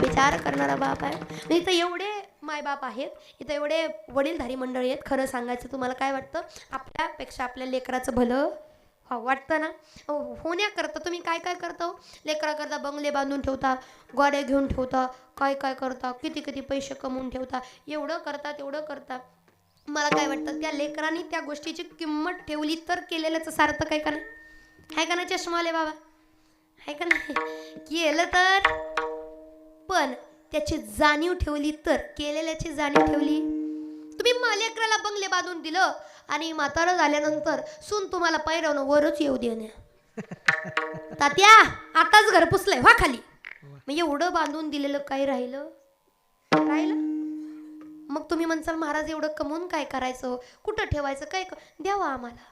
विचार करणारा बाप आहे. इथं एवढे मायबाप आहेत, इथं एवढे वडीलधारी मंडळी आहेत. खरं सांगायचं तुम्हाला काय वाटतं, आपल्यापेक्षा आपल्या लेकराचं भलं हो वाटतं ना? होण्याकरता तुम्ही काय काय करता हो? लेकराकरता बंगले बांधून ठेवता, गाड्या घेऊन ठेवता, काय काय करता, किती किती पैसे कमवून ठेवता, एवढं करता तेवढं करता. मला काय वाटतं, त्या लेकरांनी त्या गोष्टीची किंमत ठेवली तर केलेल्याचं सार्थक आहे का नाही? आहे का नाही चष्माले बाबा? आहे का नाही? केलं तर, पण त्याची जाणीव ठेवली तर, केलेल्याची जाणीव ठेवली. तुम्ही लेकराला बंगले बांधून दिलं आणि म्हातारं झाल्यानंतर सून तुम्हाला पैरवणं वरच येऊ देणे. तात्या आताच घर पुसलंय व्हा खाली. मग एवढं बांधून दिलेलं काही राहिलं? मग तुम्ही म्हणसाल महाराज एवढं कमवून काय करायचं, कुठं ठेवायचं, काय द्यावं आम्हाला.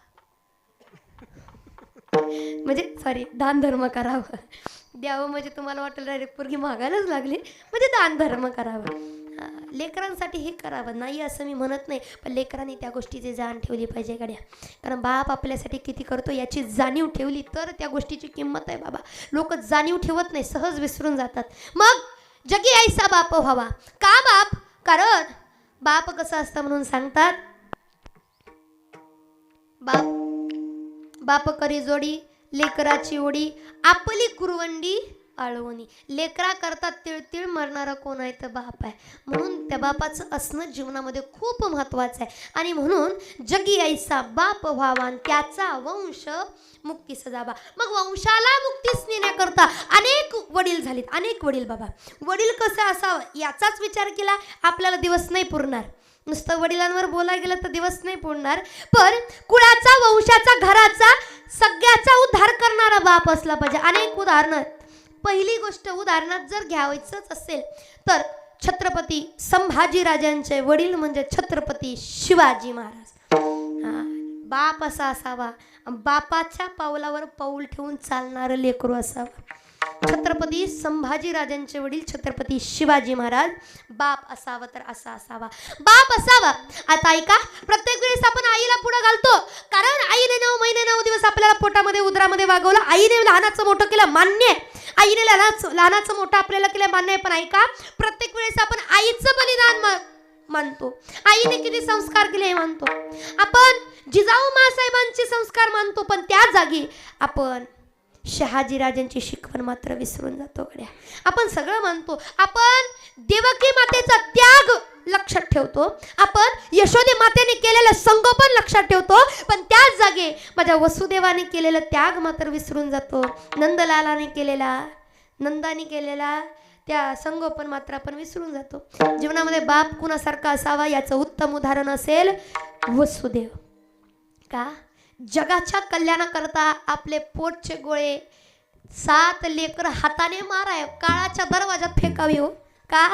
म्हणजे सॉरी, दान धर्म करावं. द्यावं म्हणजे तुम्हाला वाटेल डायरेक्ट पोरगी मागायलाच लागली, म्हणजे दान धर्म करावं. लेकरांसाठी हे करावं नाही असं मी म्हणत नाही, पण लेकरांनी त्या गोष्टीची जाण ठेवली पाहिजे गड्या. कारण बाप आपल्यासाठी किती करतो याची जाणीव ठेवली तर त्या गोष्टीची किंमत आहे बाबा. लोक जाणीव ठेवत नाही, सहज विसरून जातात. मग जगी ऐसा बाप व्हावा. का बाप? कारण बाप कसं असतं म्हणून सांगतात, बाप करी जोडी लेकराची ओढी, आपली कुरवंडी आळवणी. लेकरा करता तिळतिळ मरणारा कोण आहे तर बाप आहे. म्हणून त्या बापाचं असणं जीवनामध्ये खूप महत्वाचं आहे. आणि म्हणून जगी ऐसा बाप व्हावा, त्याचा वंश मुक्तीस जावा. मग वंशाला मुक्तीस नेण्याकरता अनेक वडील झालेत, अनेक वडील बाबा. वडील कसं असावं याचाच विचार केला, आपल्याला दिवस नाही पुरणार. नुसतं वडिलांवर बोलायला गेलं तर दिवस नाही पुरणार, पण कुळाचा, वंशाचा, घराचा, सगळ्याचा उद्धार करणारा बाप असला पाहिजे. अनेक उदाहरणं. पहिली गोष्ट उदाहरणात जर घ्यायचंच असेल तर छत्रपती संभाजीराजांचे वडील म्हणजे छत्रपती शिवाजी महाराज. बाप असा असावा, बापाच्या पावलावर पाऊल ठेवून चालणारं लेकरू असावं. छत्रपती संभाजीराजांचे वडील छत्रपती शिवाजी महाराज. बाप असावा तर असा असावा, बाप असावा. आता ऐका, प्रत्येक वेळेस आपण आईला पुढे घालतो, कारण आईने 9 महिने 9 दिवस आपल्याला पोटामध्ये उदरामध्ये वागवलं. आईने लहानाचं मोठं केलं, मान्य आहे. आईने लहानाचं मोठं आपल्याला केलं, मान्य आहे. पण ऐका, प्रत्येक वेळेस आपण आईचं बलिदान मानतो, आईने किती संस्कार केले हे मानतो. आपण जिजाऊ मासाहेबांचे संस्कार मानतो, पण त्या जागी आपण शहाजीराजांची शिकवण मात्र विसरून जातो गड्या. आपण सगळं मानतो, आपण देवकी मातेचा त्याग लक्षात ठेवतो, आपण यशोदे मातेने केलेलं संगोपन लक्षात ठेवतो, पण त्याच जागे माझ्या वसुदेवाने केलेलं त्याग मात्र विसरून जातो. नंदलालाने केलेला, नंदाने केलेला त्या संगोपन मात्र आपण विसरून जातो. जीवनामध्ये बाप कुणासारखा असावा याचं उत्तम उदाहरण असेल वसुदेव. का? जगाच्या कल्याणाकरता आपले पोटचे गोळे 7 लेकर हाताने माराय, काळाच्या दरवाजात फेकावे हो. का?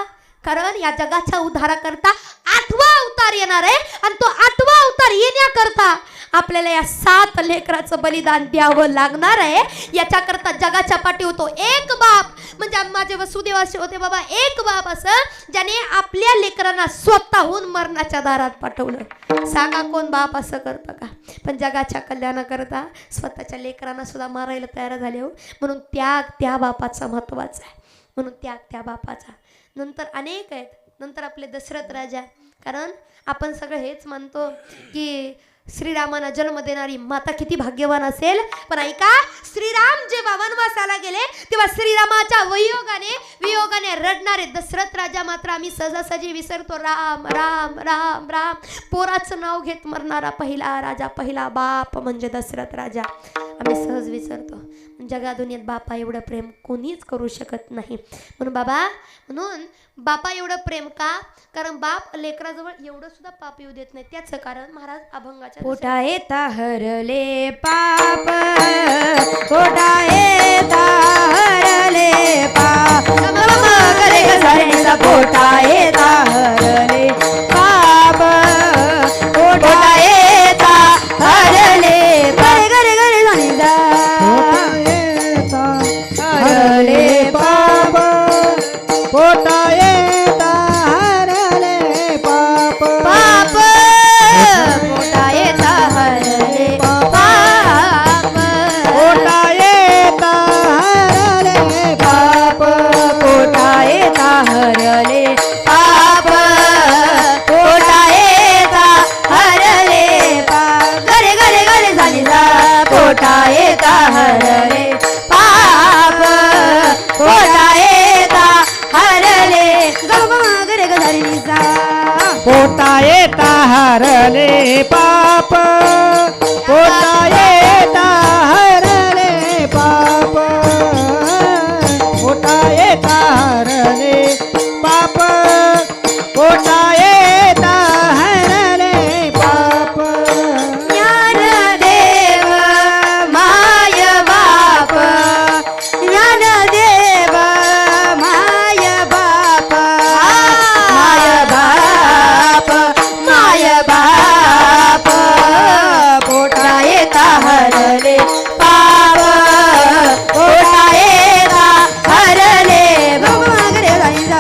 कारण या जगाच्या उद्धाराकरता 8वा अवतार येणार आहे, आणि तो 8वा अवतार येण्याकरता आपल्याला या 7 लेकराचं बलिदान द्यावं लागणार आहे. याच्याकरता जगाच्या पाठी होतो एक बाप, म्हणजे माझे वसुदेव असे होते बाबा, एक बाप असं ज्याने आपल्या लेकरांना स्वतःहून मरणाच्या दारात पाठवलं. सांगा कोण बाप असं करतं का? पण जगाच्या कल्याणाकरता स्वतःच्या लेकरांना सुद्धा मारायला तयार झाले हो. म्हणून त्याग त्या बापाचा महत्वाचा आहे. म्हणून त्याग त्या बापाचा. नंतर अनेक आहेत. नंतर आपले दशरथ राजा. कारण आपण सगळं हेच मानतो की श्रीरामाला जन्म देणारी माता किती भाग्यवान असेल. पण ऐका, श्रीराम जेव्हा वनवासाला गेले तेव्हा श्रीरामाच्या वियोगाने रडणारे दशरथ राजा मात्र आम्ही सहजासहजी विसरतो. राम राम राम राम, पोराचं नाव घेत मरणारा पहिला राजा, पहिला बाप म्हणजे दशरथ राजा आम्ही सहज विसरतो. जगादुनियेत बापा एवढं प्रेम कोणीच करू शकत नाही. म्हणून बापा एवढं प्रेम का? कारण बाप लेकराजवळ एवढं सुद्धा पाप येऊ देत नाही. त्याचं कारण महाराज अभंगाच्या पोटा येता हरले पाप, पोटा येता हरले पाप, करे घसरणीचा पोटा येता हरले पाप, पोटा येता हरले पाप, गरे गरे जाणीचा हरले पाप, पोटा येता हरले पाप, पाप पोटा येता हरले पाप, पोटा येता हरले पाप पोटा येता हरले पाप, पोटा येता हरले पाप, गरे गरे गरे झाली जा पोटा येता हरले पाप, पोटा येता हरले गरे गरे जा पोटा येता हरले पाप, पोटा येता हरले पाप, पोटा येता हरले पाप, पोटा येता हरले पाप, ज्ञानदेव माय बाप, ज्ञानदेव माय बाप, माय बाप, माय बाप, पोटा येता हरले पाप, पोटा येता हरले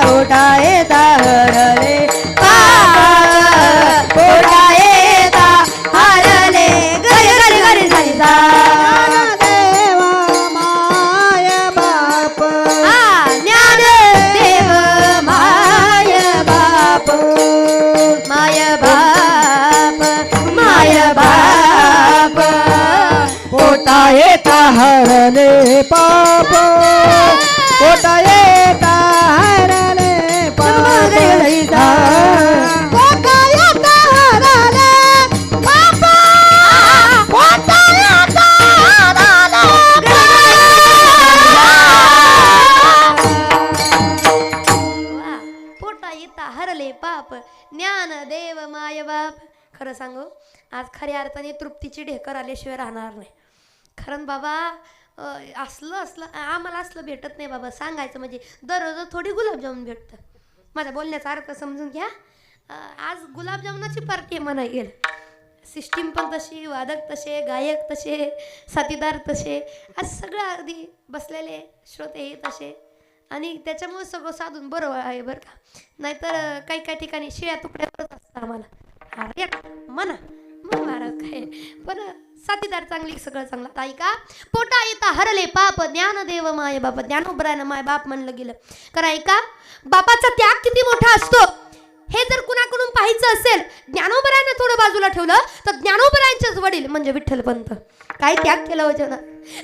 पोटा येता हरले पाप, पोटा येता हरले गरे गरे गरे झाली जा देवा माय बाप, ज्ञानदेव माय बाप, माय बाप, माय बाप, पोटा येता हरले पाप, पोटा येता हरले पाप, पोटा येता हरले पाप, पोटा येता वा, पोटा येता हरले पाप, ज्ञान देव माय बाप. खरं सांगू, आज खऱ्या अर्थाने तृप्तीची ढेकर आल्याशिवाय राहणार नाही. कारण बाबा असलं आम्हाला असलं भेटत नाही बाबा. सांगायचं म्हणजे दररोज थोडी गुलाबजामुन भेटतं. माझ्या बोलण्याचा अर्थ समजून घ्या. आज गुलाबजामुनाची पार्टी म्हणाय गेलं. सिस्टीम पण तशी, वादक तसे, गायक तसे, साथीदार तसे, आज सगळं अगदी बसलेले श्रोते तसे. आणि त्याच्यामुळे सगळं साधून बरं आहे बरं का. नाहीतर काही काही ठिकाणी शिळ्या तुकड्यावरच असतं आम्हाला. अरे म्हणा मग मारा काय, पण साथीदार चांगली सगळं चांगलं. ऐका, पोटा येता हरले पाप, ज्ञानदेव माय बाप. ज्ञानोबरायनं माय बाप म्हणलं गेलं. कारण ऐका, बापाचा त्याग किती मोठा असतो हे जर कुणाकडून पाहायचं असेल, ज्ञानोबरायनं थोडं बाजूला ठेवलं तर ज्ञानोबरायांचेच वडील म्हणजे विठ्ठलपंत काय त्याग केलं होतं ना.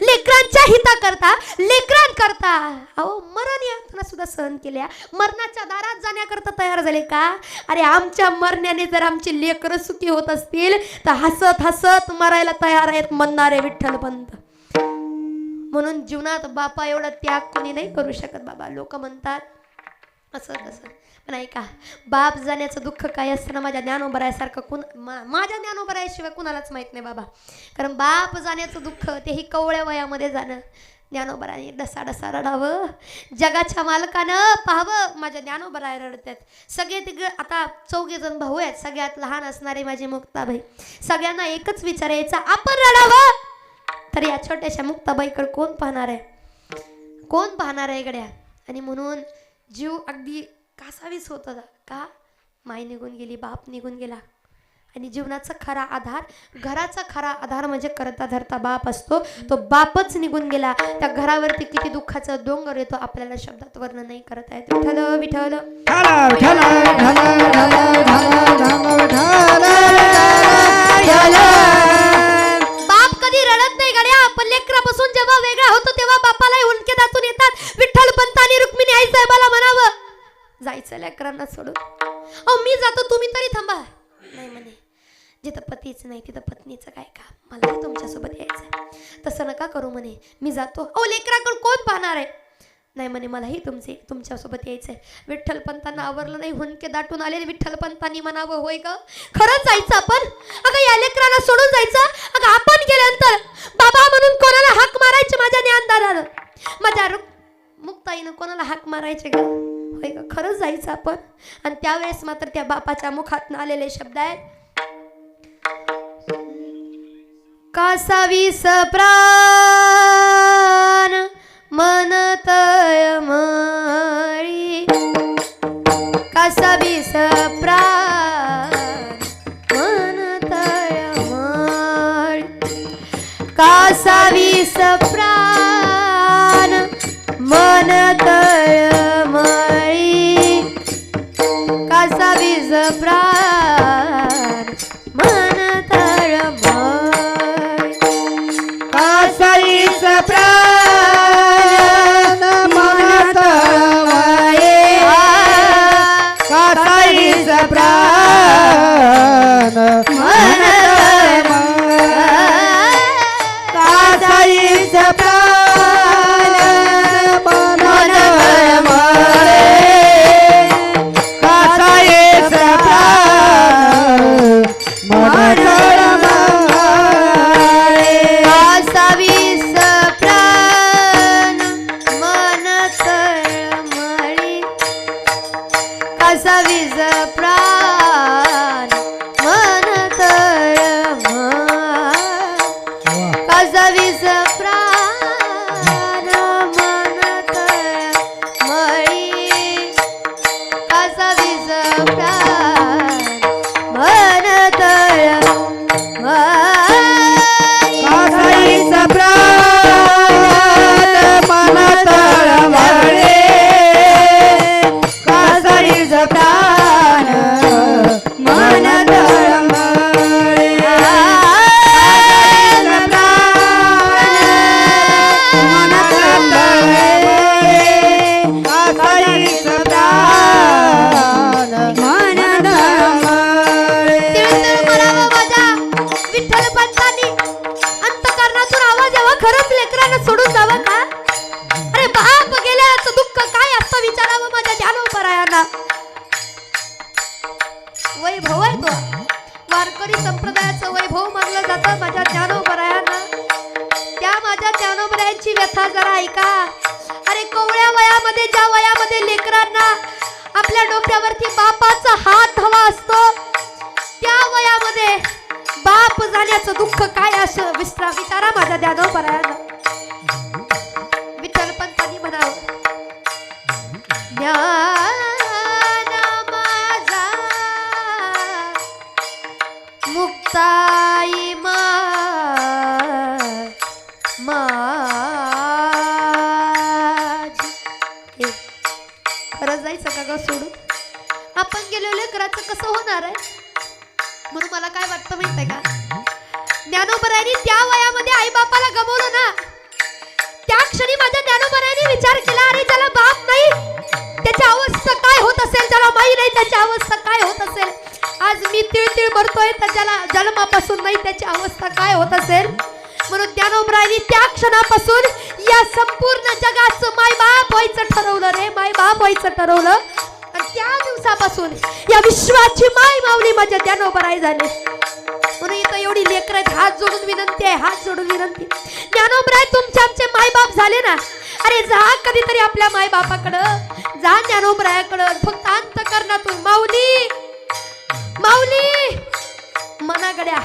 लेकरांच्या हिताकरता, लेकरांकरता अहो मरण यातना सुद्धा सहन केल्या. मरणाच्या दारात जाण्याकरता तयार झाले का? अरे आमच्या मरण्याने जर आमची लेकरं सुखी होत असतील तर हसत हसत मरायला तयार आहेत म्हणणारे विठ्ठलपंत. म्हणून जीवनात बापा एवढा त्याग कोणी नाही करू शकत बाबा. लोक म्हणतात असं तसं, पण ऐका, बाप जाण्याचं दुःख काय असतं ना माझ्या ज्ञानोबरायासारखं माझ्या ज्ञानोबरायाशिवाय कुणालाच माहीत नाही बाबा. कारण बाप जाण्याचं दुःख तेही कवळ्या वयामध्ये जाणं. ज्ञानोबराने डसा डसा रडावं, जगाच्या मालकानं पाहावं माझ्या ज्ञानोबराय रडतात. सगळे तिकडे आता 4 जण भाऊ आहेत. सगळ्यात लहान असणारे माझी मुक्ताबाई. सगळ्यांना एकच विचारायचा, आपण रडावं तर या छोट्याशा मुक्ताबाईकडे कोण पाहणार आहे, कोण पाहणार आहे गड्या. आणि म्हणून जीव अगदी कासावीस होत होता का, माय निघून गेली, बाप निघून गेला. आणि जीवनाचा खरा आधार, घराचा खरा आधार म्हणजे करता धरता बाप असतो. तो बापच निघून गेला, त्या घरावरती किती दुःखाचा डोंगर येतो आपल्याला शब्दात वर्णन नाही करता येत. विठ्ठल विठ्ठल विठ्ठल विठ्ठल विठ्ठल विठ्ठल विठ्ठल विठ्ठल लेकरापासून जेव्हा वेगळा होतो तेव्हा बापालाही हुंदके दातून येतात. विठ्ठल पंतांनी रुक्मिणी आई साहेबाला म्हणावं, जायचं लेकरांना सोडून. अहो मी जातो, तुम्ही तरी थांबा. नाही म्हणे, जिथं पतीच नाही तिथं पत्नीचं काय काम, मलाही तुमच्यासोबत यायचं. तसं नका करू म्हणे, मी जातो. अहो लेकराकडे कोण पाहणार आहे? नाही म्हणे, मलाही तुमच्यासोबत यायचंय. विठ्ठल पंतांना आवरलं नाही, हुंदके दाटून आले. विठ्ठल पंतांनी म्हणावं, होय ग खरंच जायचं आपण? अगं या लेकराला सोडून जायचं? अगं आपण गेल्यानंतर बाबा म्हणून कोणाला हाक मारायचे माझ्या ज्ञानदारानं, माझ्या मुक्ताईनं कोणाला हाक मारायचे ग? होय ग खरंच जायचं आपण? आणि त्यावेळेस मात्र त्या बापाच्या मुखातून आलेले शब्द आहेत, कासावीस प्राण मन तळमळी, कासावीस प्राण मन तळमळी, कासावीस प्राण मन तळमळी, कासावीस प्राण मन तळमळी, कासावीस प्राण मन तळमळे, कासावीस प्राण मन तळमळे, कासावीस प्राण मन तळमळे, कासावीस प्राण मन तळमळे, कासावीस प्राण मन तळमळी, कासावीस प्राण मन तळमळी, कासावीस प्राण मन तळमळी, कासावीस प्राण मन तळमळी, कासावीस प्राण मन तळमळे, कासावीस प्राण मन तळमळे, कासावीस प्राण मन तळमळे. तिळतिळ म्हणावं माझ्या विठ्ठल पंतांनी, अंतःकरणातून आवाज यावा, खरंच लेकरांना सोडून जावं का? अरे बाप गेल्याचं दुःख काय असतं विचारावं माझ्या ज्ञानोपरायांना. वैभव आहे तो, वारकरी संप्रदायाचं वैभव मानलं जातं माझ्या ज्ञानोपरायांना. त्या माझ्या ज्ञानोपरायांची व्यथा जरा ऐका. अरे कोवळ्या वयामध्ये, ज्या वयामध्ये लेकरांना आपल्या डोक्यावरती बापाचा हात हवा असतो, त्या वयामध्ये बाप जाण्याचं दुःख काय असं विचारा माझ्या ज्ञानोपरायांना. विठ्ठल पंतांनी म्हणावं, ज्ञान माझा मुक्ताई माझी. हे, खरं जायचं का ग सोडून? आपण गेलेलो लेकराचं कसं होणार आहे? म्हणून मला काय वाटतं माहितीये का, ज्ञानोबरायांनी त्या वयामध्ये आई बापाला गमवलं ना, त्या क्षणी माझ्या ज्ञानोबरायांनी विचार केला, अरे ज्याला बाप नाही त्याची अवस्था काय होत असेल, ज्याला माई नाही त्याची अवस्था काय होत असेल. आज मी तिळतिळ भरतोय तर ज्याला जन्मापासून नाही त्याची अवस्था काय होत असेल. म्हणून ज्ञानोबरायांनी त्या क्षणापासून या संपूर्ण जगाचं माय बाप व्हायचं ठरवलं रे, माय बाप व्हायचं ठरवलं. आणि त्या दिवसापासून या विश्वाची माय माऊली माझ्या ज्ञानोबराई झाले. म्हणून इथं एवढी लेकर आहेत, हात जोडून विनंती आहे, हात जोडून विनंती. ज्ञानोबराय तुमचे आमचे मायबाप झाले ना, अरे जा कधीतरी आपल्या मायबापाकडं, जा ज्ञानोबरायाकडं. फक्त अंतःकरणातून माऊली माऊली मनागड्या.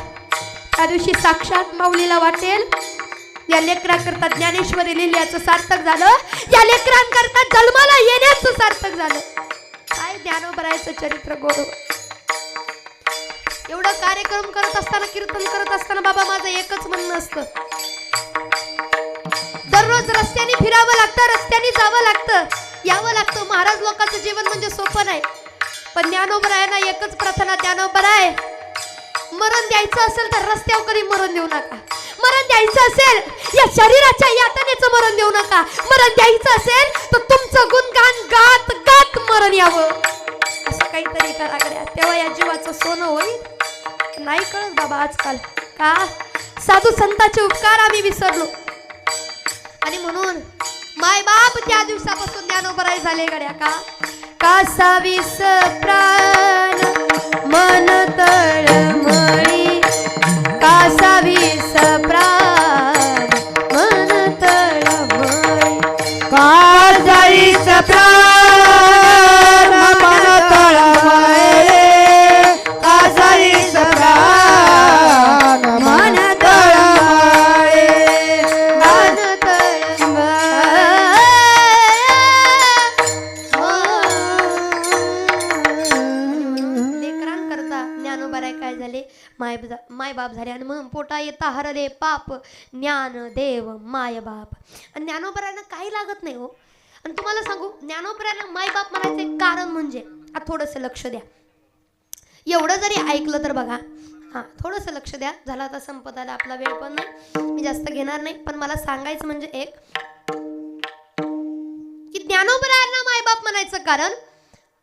त्या दिवशी साक्षात माऊलीला वाटेल या लेकरांकरता ज्ञानेश्वरी लिहिल्याचं सार्थक झालं, या लेकरांकरता जन्माला येण्याचं सार्थक झालं. काय ज्ञानोबरायचं चरित्र गोड. एवढं कार्यक्रम करत असताना, कीर्तन करत असताना बाबा माझं एकच म्हणणं असतं, दररोज रस्त्याने फिरावं लागतं, रस्त्याने जावं लागतं, यावं लागतं. महाराज लोकांचं जीवन म्हणजे सोपं नाही. पण ज्ञानोबरायांना एकच प्रार्थना, ज्ञानोबराय मरण द्यायचं असेल तर रस्त्यावर कधी मरण देऊ नका. मरण द्यायचं असेल या शरीराच्या यातनेचं मरण देऊ नका. मरण द्यायचं असेल तर तुमचं गुणगान गात गात मरण यावं. असं काहीतरी करा गड्या, तेव्हा या जीवाचं सोनं होईल. नाही कळत बाबा आजकाल का साधू संतांचे उपकार आम्ही विसरलो. आणि म्हणून माय बाप त्या दिवसापासून ज्ञानोबराय झाले गड्या. का साविस प्राण मन तळमळी, का साविस प्राण मन तळमळी, काळजाईच प्राण मन तळमळे, काळजाईच प्राण मन तळमळे, मन तळमळे. लेकरांकरता ज्ञानोबराय काय झाले, माय बाप झाले. आणि म्हणून पोटा येता हरले पाप, ज्ञान देव माय बाप. आणि ज्ञानोबरायांना काही लागत नाही हो. आणि तुम्हाला सांगू, ज्ञानोबरायांना माय बाप म्हणायचं एक कारण म्हणजे, थोडंसं लक्ष द्या. एवढं जरी ऐकलं तर बघा, हां थोडंसं लक्ष द्या. झाला आता संपत आला आपला वेळ, पण नाही मी जास्त घेणार नाही. पण मला सांगायचं म्हणजे एक, की ज्ञानोबरायांना मायबाप म्हणायचं कारण,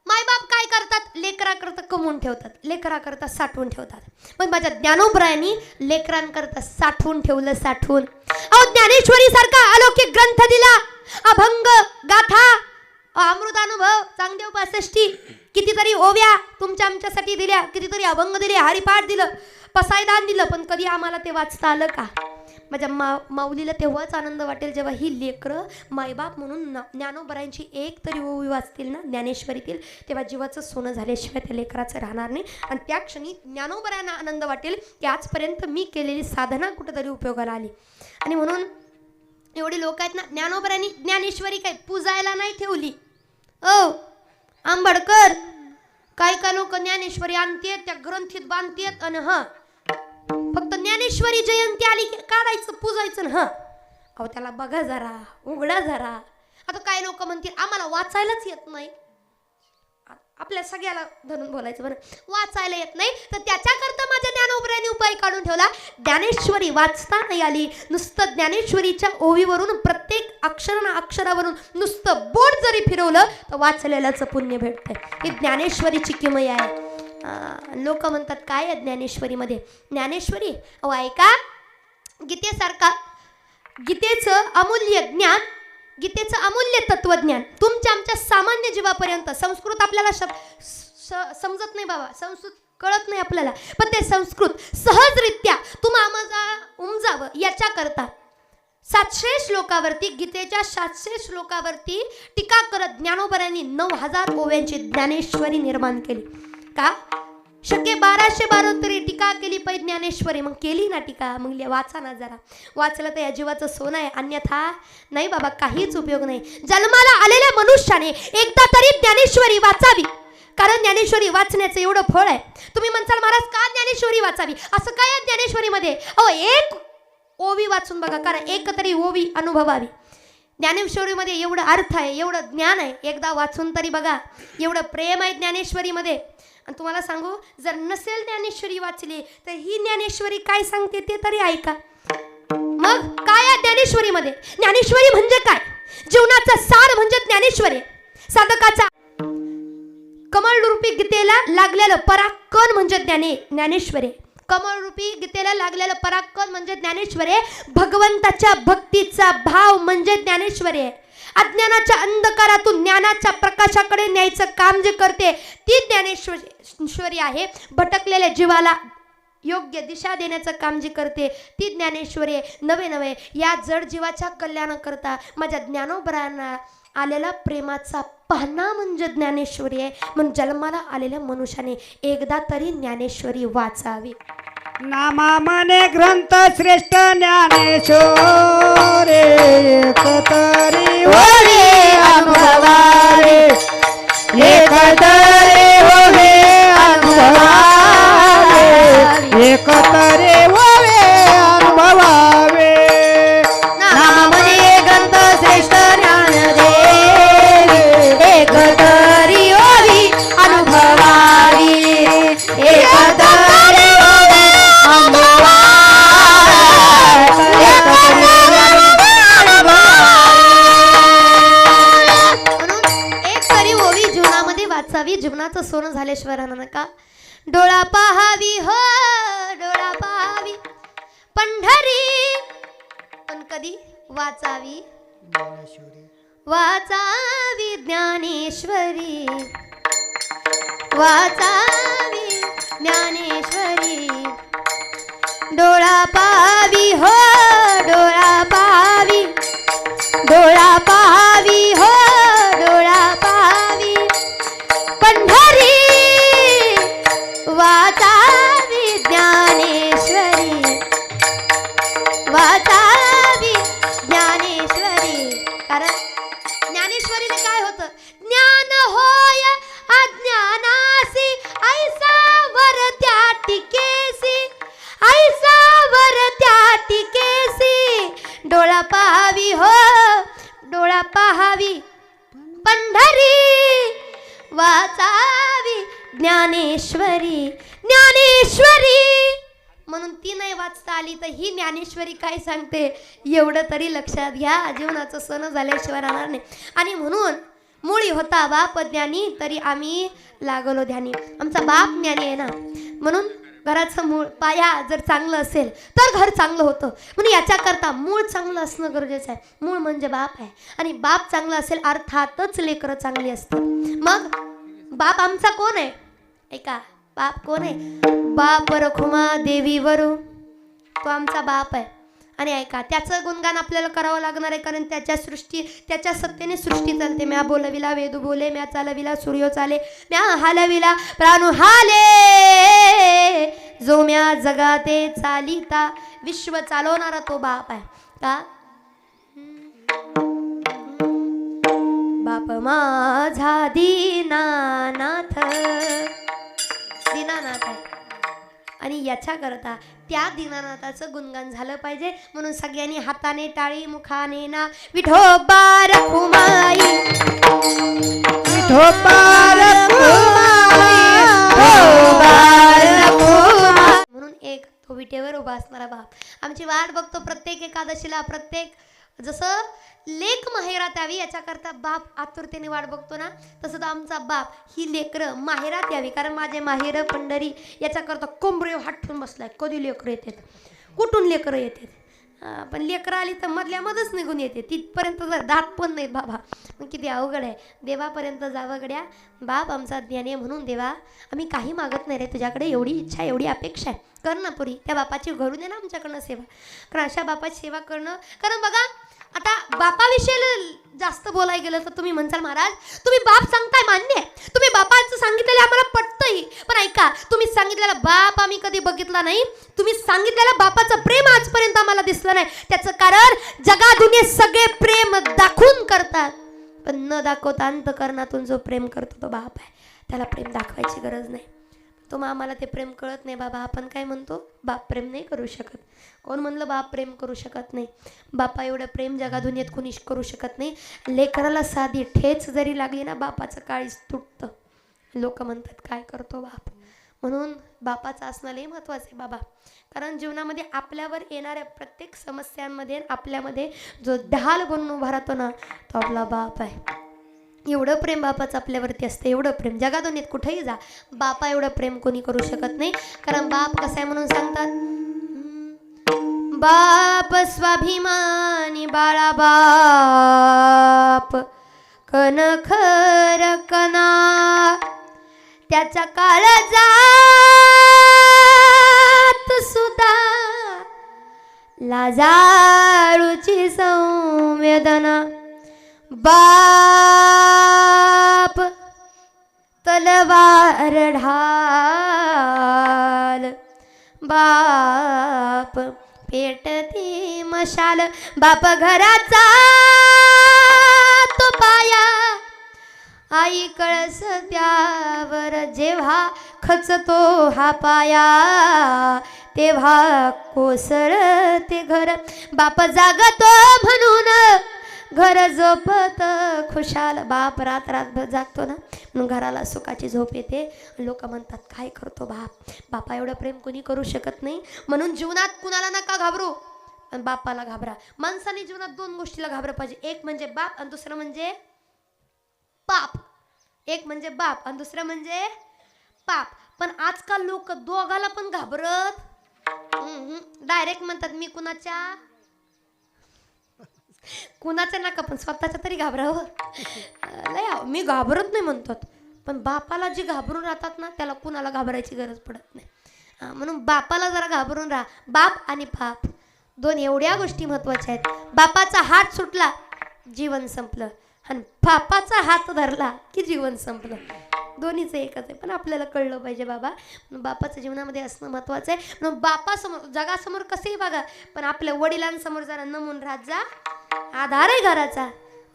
मायबाप काय करतात, लेकराकरता कमवून ठेवतात, लेकराकरता साठवून ठेवतात. पण माझ्या ज्ञानोबरायांनी लेकरांकरता साठवून ठेवलं, साठवून. अहो ज्ञानेश्वरी सारखा अलौकिक ग्रंथ दिला, अभंग गाथा अमृतानुभव चांगदेव 65, कितीतरी ओव्या तुमच्या आमच्यासाठी दिल्या, कितीतरी अभंग दिले, हरिपाठ दिलं, पसायदान दिलं. पण कधी आम्हाला ते वाचता आलं का? माझ्या माऊलीला तेव्हाच आनंद वाटेल जेव्हा ही लेकरं मायबाप म्हणून ज्ञानोबरायांची एक तरी ओवी वाचतील ना ज्ञानेश्वरीतील, तेव्हा जीवाचं सोनं झाल्याशिवाय त्या लेकराचं राहणार नाही. आणि त्या क्षणी ज्ञानोबरायांना आनंद वाटेल की आजपर्यंत मी केलेली साधना कुठेतरी उपयोगाला आली. आणि म्हणून एवढी लोक आहेत ना, ज्ञानोबरायांनी ज्ञानेश्वरी काय पूजायला नाही ठेवली. ओ आंबेडकर काय काय लोक ज्ञानेश्वरी आणतेत, त्या ग्रंथीत बांधतेत आणि फक्त ज्ञानेश्वरी जयंती आली की काढायचं, पूजायचं ना. अहो त्याला बघा जरा, उघडा जरा. आता काय लोक म्हणतील आम्हाला वाचायलाच येत नाही. आपल्या सगळ्याला धरून बोलायचं बरं, वाचायला येत नाही तर त्याच्याकरता माझ्या ज्ञानोबरायांनी उपाय काढून ठेवला. ज्ञानेश्वरी वाचता नाही आली, नुसतं ज्ञानेश्वरीच्या ओवीवरून प्रत्येक अक्षरावरून नुसतं बोट जरी फिरवलं तर वाचलेल्याचं पुण्य भेटतंय. ही ज्ञानेश्वरीची किमया आहे. लोक म्हणतात काय आहे ज्ञानेश्वरीमध्ये. ज्ञानेश्वरी अहो ऐका, गीतेसारखा, गीतेचं अमूल्य ज्ञान, गीतेचं अमूल्य तत्वज्ञान तुमच्या आमच्या सामान्य जीवापर्यंत, संस्कृत आपल्याला समजत नाही बाबा, संस्कृत कळत नाही आपल्याला, पण ते संस्कृत सहजरित्या तुम्हाला उमजावं याच्याकरता 700 श्लोकावरती, गीतेच्या 700 श्लोकावरती टीका करत ज्ञानोबरायांनी 9000 ओव्यांची ज्ञानेश्वरी निर्माण केली. का शक्य 1212 तरी टीका केली पाहिजे ज्ञानेश्वरी. मग केली ना टीका, मग वाचा ना जरा. वाचलं तर या जीवाचं सोनं आहे, अन्यथा नाही बाबा, काहीच उपयोग नाही. जन्माला आलेल्या मनुष्याने एकदा तरी ज्ञानेश्वरी वाचावी, कारण ज्ञानेश्वरी वाचण्याचं एवढं फळ आहे. तुम्ही म्हणसाल महाराज का ज्ञानेश्वरी वाचावी, असं काय आहे ज्ञानेश्वरीमध्ये? अहो एक ओवी वाचून बघा, कारण एक तरी ओवी अनुभवावी. ज्ञानेश्वरीमध्ये एवढं अर्थ आहे, एवढं ज्ञान आहे, एकदा वाचून तरी बघा. एवढं प्रेम आहे ज्ञानेश्वरीमध्ये. आणि तुम्हाला सांगू, जर नसेल ज्ञानेश्वरी वाचली तर ही ज्ञानेश्वरी काय सांगते ते तरी ऐका. मग काय आहे ज्ञानेश्वरीमध्ये? ज्ञानेश्वरी म्हणजे काय? जीवनाचा सार म्हणजे ज्ञानेश्वरी. साधकाचा कमळरूपी गीतेला लागलेलं पराक्रम म्हणजे ज्ञानेश्वरी. कमळरूपी गीतेला लागलेलं पराक्रम म्हणजे ज्ञानेश्वरी. भगवंताच्या भक्तीचा भाव म्हणजे ज्ञानेश्वरी. अज्ञानाच्या अंधकारातून ज्ञानाच्या प्रकाशाकडे न्यायचं काम जे करते ती ज्ञानेश्वरी आहे. भटकलेल्या जीवाला योग्य दिशा देण्याचं काम जी करते ती ज्ञानेश्वरी आहे. नवे या जड जीवाच्या कल्याणाकरता माझ्या ज्ञानोबरायांना आलेला प्रेमाचा पाहणा म्हणजे ज्ञानेश्वरी आहे. म्हणून जन्माला आलेल्या मनुष्याने एकदा तरी ज्ञानेश्वरी वाचावी. नामा मने ग्रंथ श्रेष्ठ ज्ञानेश्वरी, एकतरी ओवे अनुभवावे, एकतरी ओवे अनुभवावे, एकतरी ओवे अनुभवावे. नामा मने ग्रंथ श्रेष्ठ ज्ञानदेवी, एकतरी ओवी अनुभवावी, एकतरी पाहावी जीवनाचं सोनं झाल्याशिवाय राहणार नका. डोळा पाहावी हो डोळा पाहावी पंढरी, पण कधी वाचावी वाचावी ज्ञानेश्वरी, वाचावी ज्ञानेश्वरी. डोळा पाहावी हो डोळा पाहावी, डोळा पाहावी हो डोळा पाहावी पंढरी, वाचावी ज्ञानेश्वरी, वाचावी ज्ञानेश्वरी. कारण ज्ञानेश्वरीने काय होतं? ज्ञान होय अज्ञानासी ऐसा वर त्या टिकेसी, ऐसा वर त्या टिकेसी. डोळा पाहावी हो डोळा पाहावी पंढरी, वाचावी ज्ञानेश्वरी, ज्ञानेश्वरी. म्हणून ती नाही वाचता आली तर ही ज्ञानेश्वरी काय सांगते एवढं तरी लक्षात घ्या. जीवनाचं सण झाल्याशिवाय राहणार नाही. आणि म्हणून मुळी होता बाप ज्ञानी तरी आम्ही लागलो ध्यानी. आमचा बाप ज्ञानी आहे ना, म्हणून घराचं मूळ पाया जर चांगलं असेल तर घर चांगलं होतं. म्हणून याच्याकरता मूळ चांगलं असणं गरजेचं आहे. मूळ म्हणजे बाप आहे आणि बाप चांगला असेल अर्थातच लेकरं चांगली असतात. मग बाप आमचा कोण आहे? ऐका, बाप कोण आहे? बाप रखुमा देवी वरू, तो आमचा बाप आहे. आणि ऐका, त्याचं गुणगान आपल्याला करावं लागणार आहे. कारण त्याच्या सत्तेने सृष्टी चालते. म्या बोलविला वेदू बोले, म्या चालविला सूर्य चाले, म्या हालविला प्राणू हाले, जो म्या जगाते चालिता. विश्व चालवणारा तो बाप आहे का? बाप माझा दीनानाथ, दीनानाथ आहे. आणि याच्याकरता त्या दीनानाथाचं गुणगान झालं पाहिजे. म्हणून सगळ्यांनी हाताने टाळी मुखाने ना विठोबा रखुमाई, विठोबा रखुमाई, विठोबा रखुमाई. म्हणून एक तो विटेवर उभा असणारा बाप आमची वाट बघतो प्रत्येक एकादशीला. प्रत्येक जसं लेक माहेरात यावी याच्याकरता बाप आतुरतेने वाट बघतो ना, तसं तर आमचा बाप ही लेकरं माहेरात यावी. कारण माझे माहेर पंढरी याच्याकरता कोंबरे हाटून बसलाय. कधी लेकरं येतात, कुठून लेकरं येतात. पण लेकरं आली तर मधल्यामध्येच निघून येते. तिथपर्यंत जर दात पण नाहीत बाबा, मग किती अवघड आहे. देवापर्यंत जावं गड्या. बाप आमचा ज्ञानी आहे. म्हणून देवा आम्ही काही मागत नाही रे, तुझ्याकडे एवढी इच्छा एवढी अपेक्षा आहे, कर ना पुरी. त्या बापाची घडून दे ना आमच्याकडनं सेवा. कारण अशा बापाची सेवा करणं, कारण बघा आता बापाविषयी जास्त बोलायला गेलं तर तुम्ही म्हणसाल महाराज तुम्ही बाप सांगताय मान्य आहे, तुम्ही बापाचं सांगितलेलं आम्हाला पटतंही. पण ऐका, तुम्ही सांगितलेला बाप आम्ही कधी बघितला नाही. तुम्ही सांगितलेलं बापाचं प्रेम आजपर्यंत आम्हाला दिसलं नाही. त्याचं कारण जगादुनियेत सगळे प्रेम दाखवून करतात, पण न दाखवता अंतकरणातून जो प्रेम करतो तो बाप आहे. त्याला प्रेम दाखवायची गरज नाही. तो मग आम्हाला ते प्रेम कळत नाही बाबा. आपण काय म्हणतो, बाप प्रेम नाही करू शकत. कोण म्हणलं बाप प्रेम करू शकत नाही? बापा एवढं प्रेम जगादुनियेत कोणीच करू शकत नाही. लेकराला साधी ठेच जरी लागली ना, बापाचं काळीच तुटतं. लोक म्हणतात काय करतो बाप. म्हणून बापाचं असणं लई महत्त्वाचं आहे बाबा. कारण जीवनामध्ये आपल्यावर येणाऱ्या प्रत्येक समस्यांमध्ये आपल्यामध्ये जो ढाल बनून उभा राहतो ना, तो आपला बाप आहे. एवढं प्रेम बापाचं आपल्यावरती असतं, एवढं प्रेम जगादुनियेत कुठेही जा, बापा एवढं प्रेम कोणी करू शकत नाही. कारण बाप कसं आहे म्हणून सांगतात, बाप स्वाभिमानी बाळा बाप कणखर कणा, त्याच्या काळजात सुद्धा लाजाळूची संवेदना. बाप तलवार ढाल, बाप पेटती मशाल. बाप घराचा तो पाया, आई कळस त्यावर जेव्हा खचतो हा पाया, तेव्हा कोसळते घर. बाप जागतो म्हणून घर झोपत खुशाल. बाप रात रातभर जागतो ना, म्हणून घराला सुखाची झोप येते. लोक म्हणतात काय करतो बाप. बापा एवढं प्रेम कोणी करू शकत नाही. म्हणून जीवनात कुणाला नका घाबरू, पण बापाला घाबरा. माणसाने जीवनात दोन गोष्टीला घाबरं पाहिजे, एक म्हणजे बाप आणि दुसरं म्हणजे पाप. एक म्हणजे बाप आणि दुसरं म्हणजे पाप. पण आजकाल लोक दोघाला पण घाबरत डायरेक्ट म्हणतात मी कुणाच्या नका पण स्वतःच्या तरी घाबरावं. लय मी घाबरत नाही म्हणतात, पण बापाला जे घाबरून राहतात ना त्याला कुणाला घाबरायची गरज पडत नाही. म्हणून बापाला जरा घाबरून राहा. बाप आणि पाप दोन एवढ्या गोष्टी महत्वाच्या आहेत. बापाचा हात सुटला जीवन संपलं आणि बापाचा हात धरला की जीवन संपलं. दोन्हीचं एकच आहे, पण आपल्याला कळलं पाहिजे बाबा. म्हणून बापाचं जीवनामध्ये असणं महत्वाचं आहे. म्हणून बापासमोर जगासमोर कसेही बघा, पण आपल्या वडिलांसमोर जरा नमून राहत जा. आधार आहे घराचा.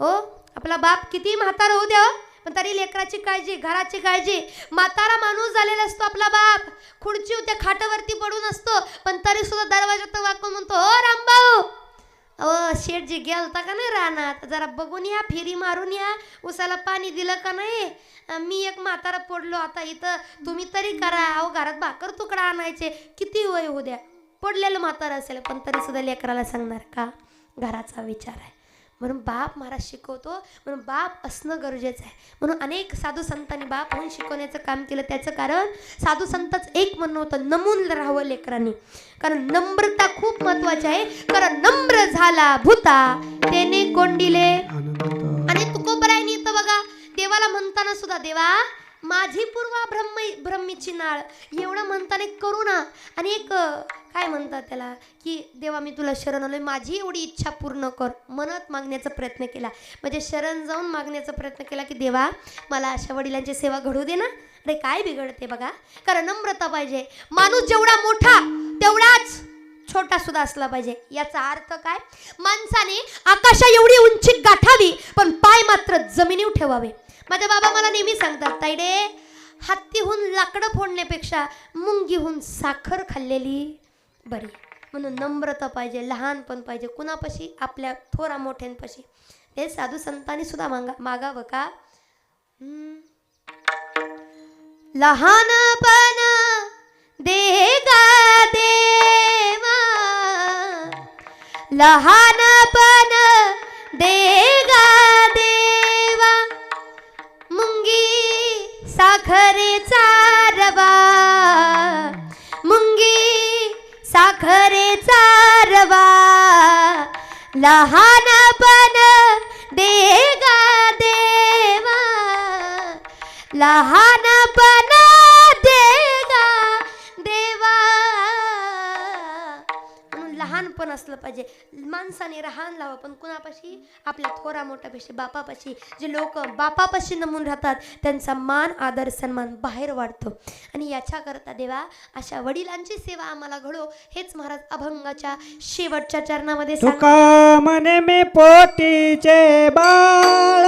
हो, आपला बाप किती म्हातारा होऊ द्या, पण तरी लेकराची काळजी, घराची काळजी. म्हातारा माणूस झालेला असतो आपला बाप, खुर्ची होत्या खाटावरती पडून असतो, पण तरी सुद्धा दरवाजात वाकून म्हणतो, हो रामभाऊ, शेठजी गेलता का नाही रानात, जरा बघून या, फेरी मारून या, उसाला पाणी दिलं का नाही, मी एक म्हातारा पडलो आता इथं, तुम्ही तरी करा. अहो घरात भाकर तुकडा आणायचे, किती वय होऊ द्या. पडलेलं म्हातारा असेल पण तरी सुद्धा लेकराला सांगणार का, घराचा विचार आहे. म्हणून बाप महाराज शिकवतो, म्हणून बाप असणं गरजेचं आहे. म्हणून अनेक साधू संतांनी बाप म्हणून शिकवण्याचं काम केलं. त्याचं कारण साधू संतांच एक म्हणणं होतं, नमून राहावं लेकरांनी. कारण नम्रता खूप महत्वाची आहे. कारण नम्र झाला भूता त्याने कोंडिले. आणि तुकोबरायनी इथं बघा देवाला म्हणताना सुद्धा, देवा माझी पूर्वा ब्रह्मीची नाळ, एवढं म्हणताना करुणा आणि एक काय म्हणतात त्याला, की देवा मी तुला शरण आलोय, माझी एवढी इच्छा पूर्ण कर म्हणत मागण्याचा प्रयत्न केला. म्हणजे शरण जाऊन मागण्याचा प्रयत्न केला की देवा मला अशा वडिलांची सेवा घडू दे ना. अरे काय बिघडते बघा, कारण नम्रता पाहिजे. माणूस जेवढा मोठा तेवढाच छोटा सुद्धा असला पाहिजे. याचा अर्थ काय, माणसाने आकाशा एवढी उंची गाठावी पण पाय मात्र जमिनीवर ठेवावे. माझे बाबा मला नेहमी सांगतात, ताईडे हत्तीहून लाकडं फोडण्यापेक्षा मुंगीहून साखर खाल्लेली बरी. म्हणून नम्रता पाहिजे, लहानपण पाहिजे कुणापाशी, आपल्या थोरा मोठ्यांपाशी. ते साधू संतांनी सुद्धा मागावं का, लहानपण देगा देवा, लहानपण देगा देवा, मुंगी साखरेचा रवा, मुंगी साखरेचा रवा, लहानपण देगा देवा, लहानपण देगा देवा. म्हणून लहानपण असलं पाहिजे. माणसाने लहान लावा पण कुणापाशी, आपल्या थोरा मोठ्यापाशी, बापापाशी. जे लोक बापापाशी नमून राहतात त्यांचा मान, आदर, सन्मान बाहेर वाढतो. आणि याच्याकरता देवा अशा वडिलांची सेवा आम्हाला घडो, हेच महाराज अभंगाच्या शेवटच्या चरणामध्ये तुका म्हणे मी पोटीचे बाळ,